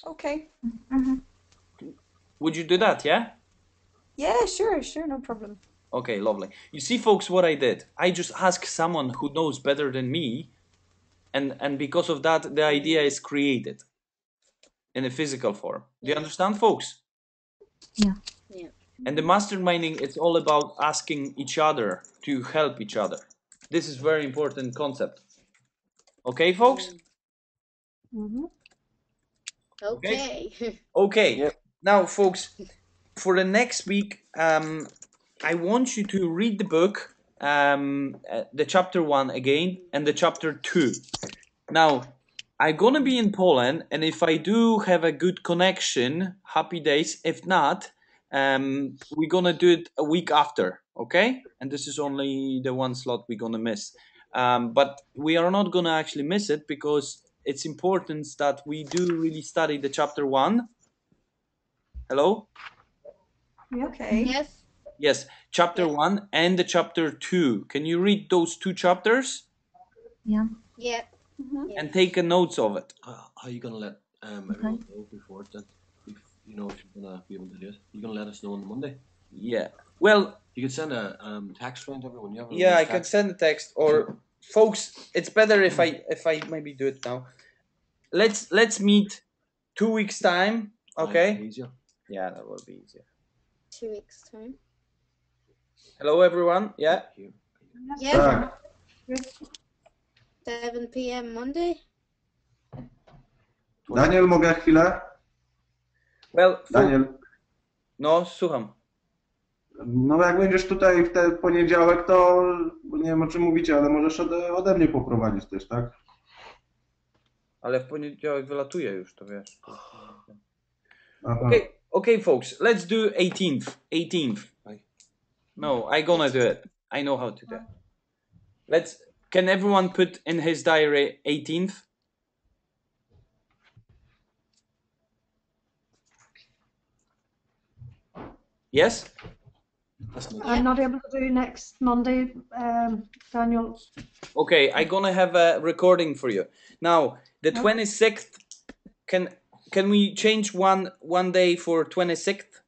Okay. Would you do that? Yeah. Yeah, sure, no problem. Okay, lovely. You see, folks, what I did? I just asked someone who knows better than me, and because of that, the idea is created in a physical form. Do you understand, folks? Yeah. And the masterminding, it's all about asking each other to help each other. This is very important concept. Okay, folks? Okay. Okay. Yep. Now, folks, for the next week, I want you to read the book, the chapter 1 again, and the chapter 2. Now, I'm gonna be in Poland, and if I do have a good connection, happy days. If not, we're gonna do it a week after, okay? And this is only the one slot we're gonna miss. But we are not gonna actually miss it because it's important that we do really study the chapter 1. Hello? Okay. Yes. Yes, chapter Yeah. 1 and the chapter 2. Can you read those 2 chapters Yeah. Yeah. and take a notes of it? How are you going to let everyone know before then? If if you're going to be able to do it, you're going to let us know on Monday. Yeah. Well, you could send a text around to everyone. You have yeah, I can send a text, or folks, it's better if I maybe do it now. Let's meet 2 weeks time, okay? Easier. Yeah, that will be easier. 2 weeks time. Hello, everyone. Yeah. Yeah. 7 p.m. Monday. Daniel, mogę chwilę? Well, Daniel. No, słucham. No jak będziesz tutaj w ten poniedziałek, to nie wiem o czym mówicie, ale możesz ode mnie poprowadzić też, tak? Ale w poniedziałek wylatuję już, to wiesz. Aha. Okay, folks, let's do 18th. 18th. No, I gonna do it. I know how to do it. Can everyone put in his diary 18th? Yes? I'm not able to do next Monday, Daniel. Okay, I'm gonna have a recording for you. Now, the 26th, can we change one day for 26th?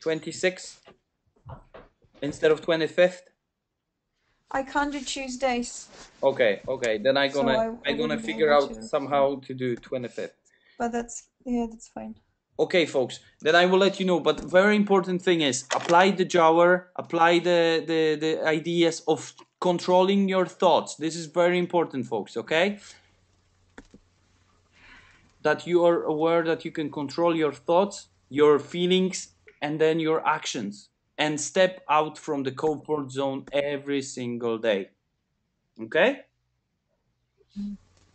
26th instead of 25th? I can't do Tuesdays. Okay, then I'm gonna figure out somehow to do 25th. But that's fine. Okay, folks, then I will let you know. But very important thing is apply the Java, apply the ideas of controlling your thoughts. This is very important, folks, okay? That you are aware that you can control your thoughts, your feelings, and then your actions, and step out from the comfort zone every single day. Okay?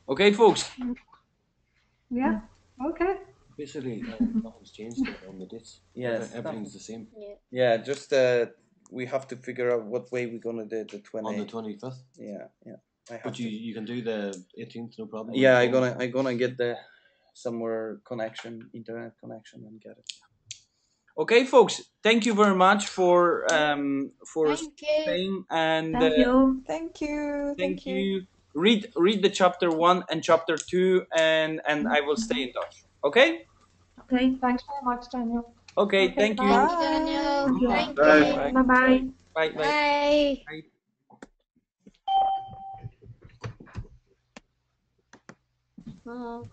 Okay, folks? Yeah, okay. Basically, nothing's changed on the dates. Yes, everything's the same. Yeah, just we have to figure out what way we're gonna do the 20. On the 25th. Yeah. But you can do the 18th, no problem. Yeah, I'm gonna get the somewhere internet connection, and get it. Okay, folks, thank you very much for staying, and Thank you. Thank you. Read the chapter 1 and chapter 2, and I will stay in touch. Okay? Okay. Thanks very much, Daniel. Okay, thank you. Thank you, Daniel. Thank Bye. you. Bye-bye. Bye. Bye. Bye. Oh.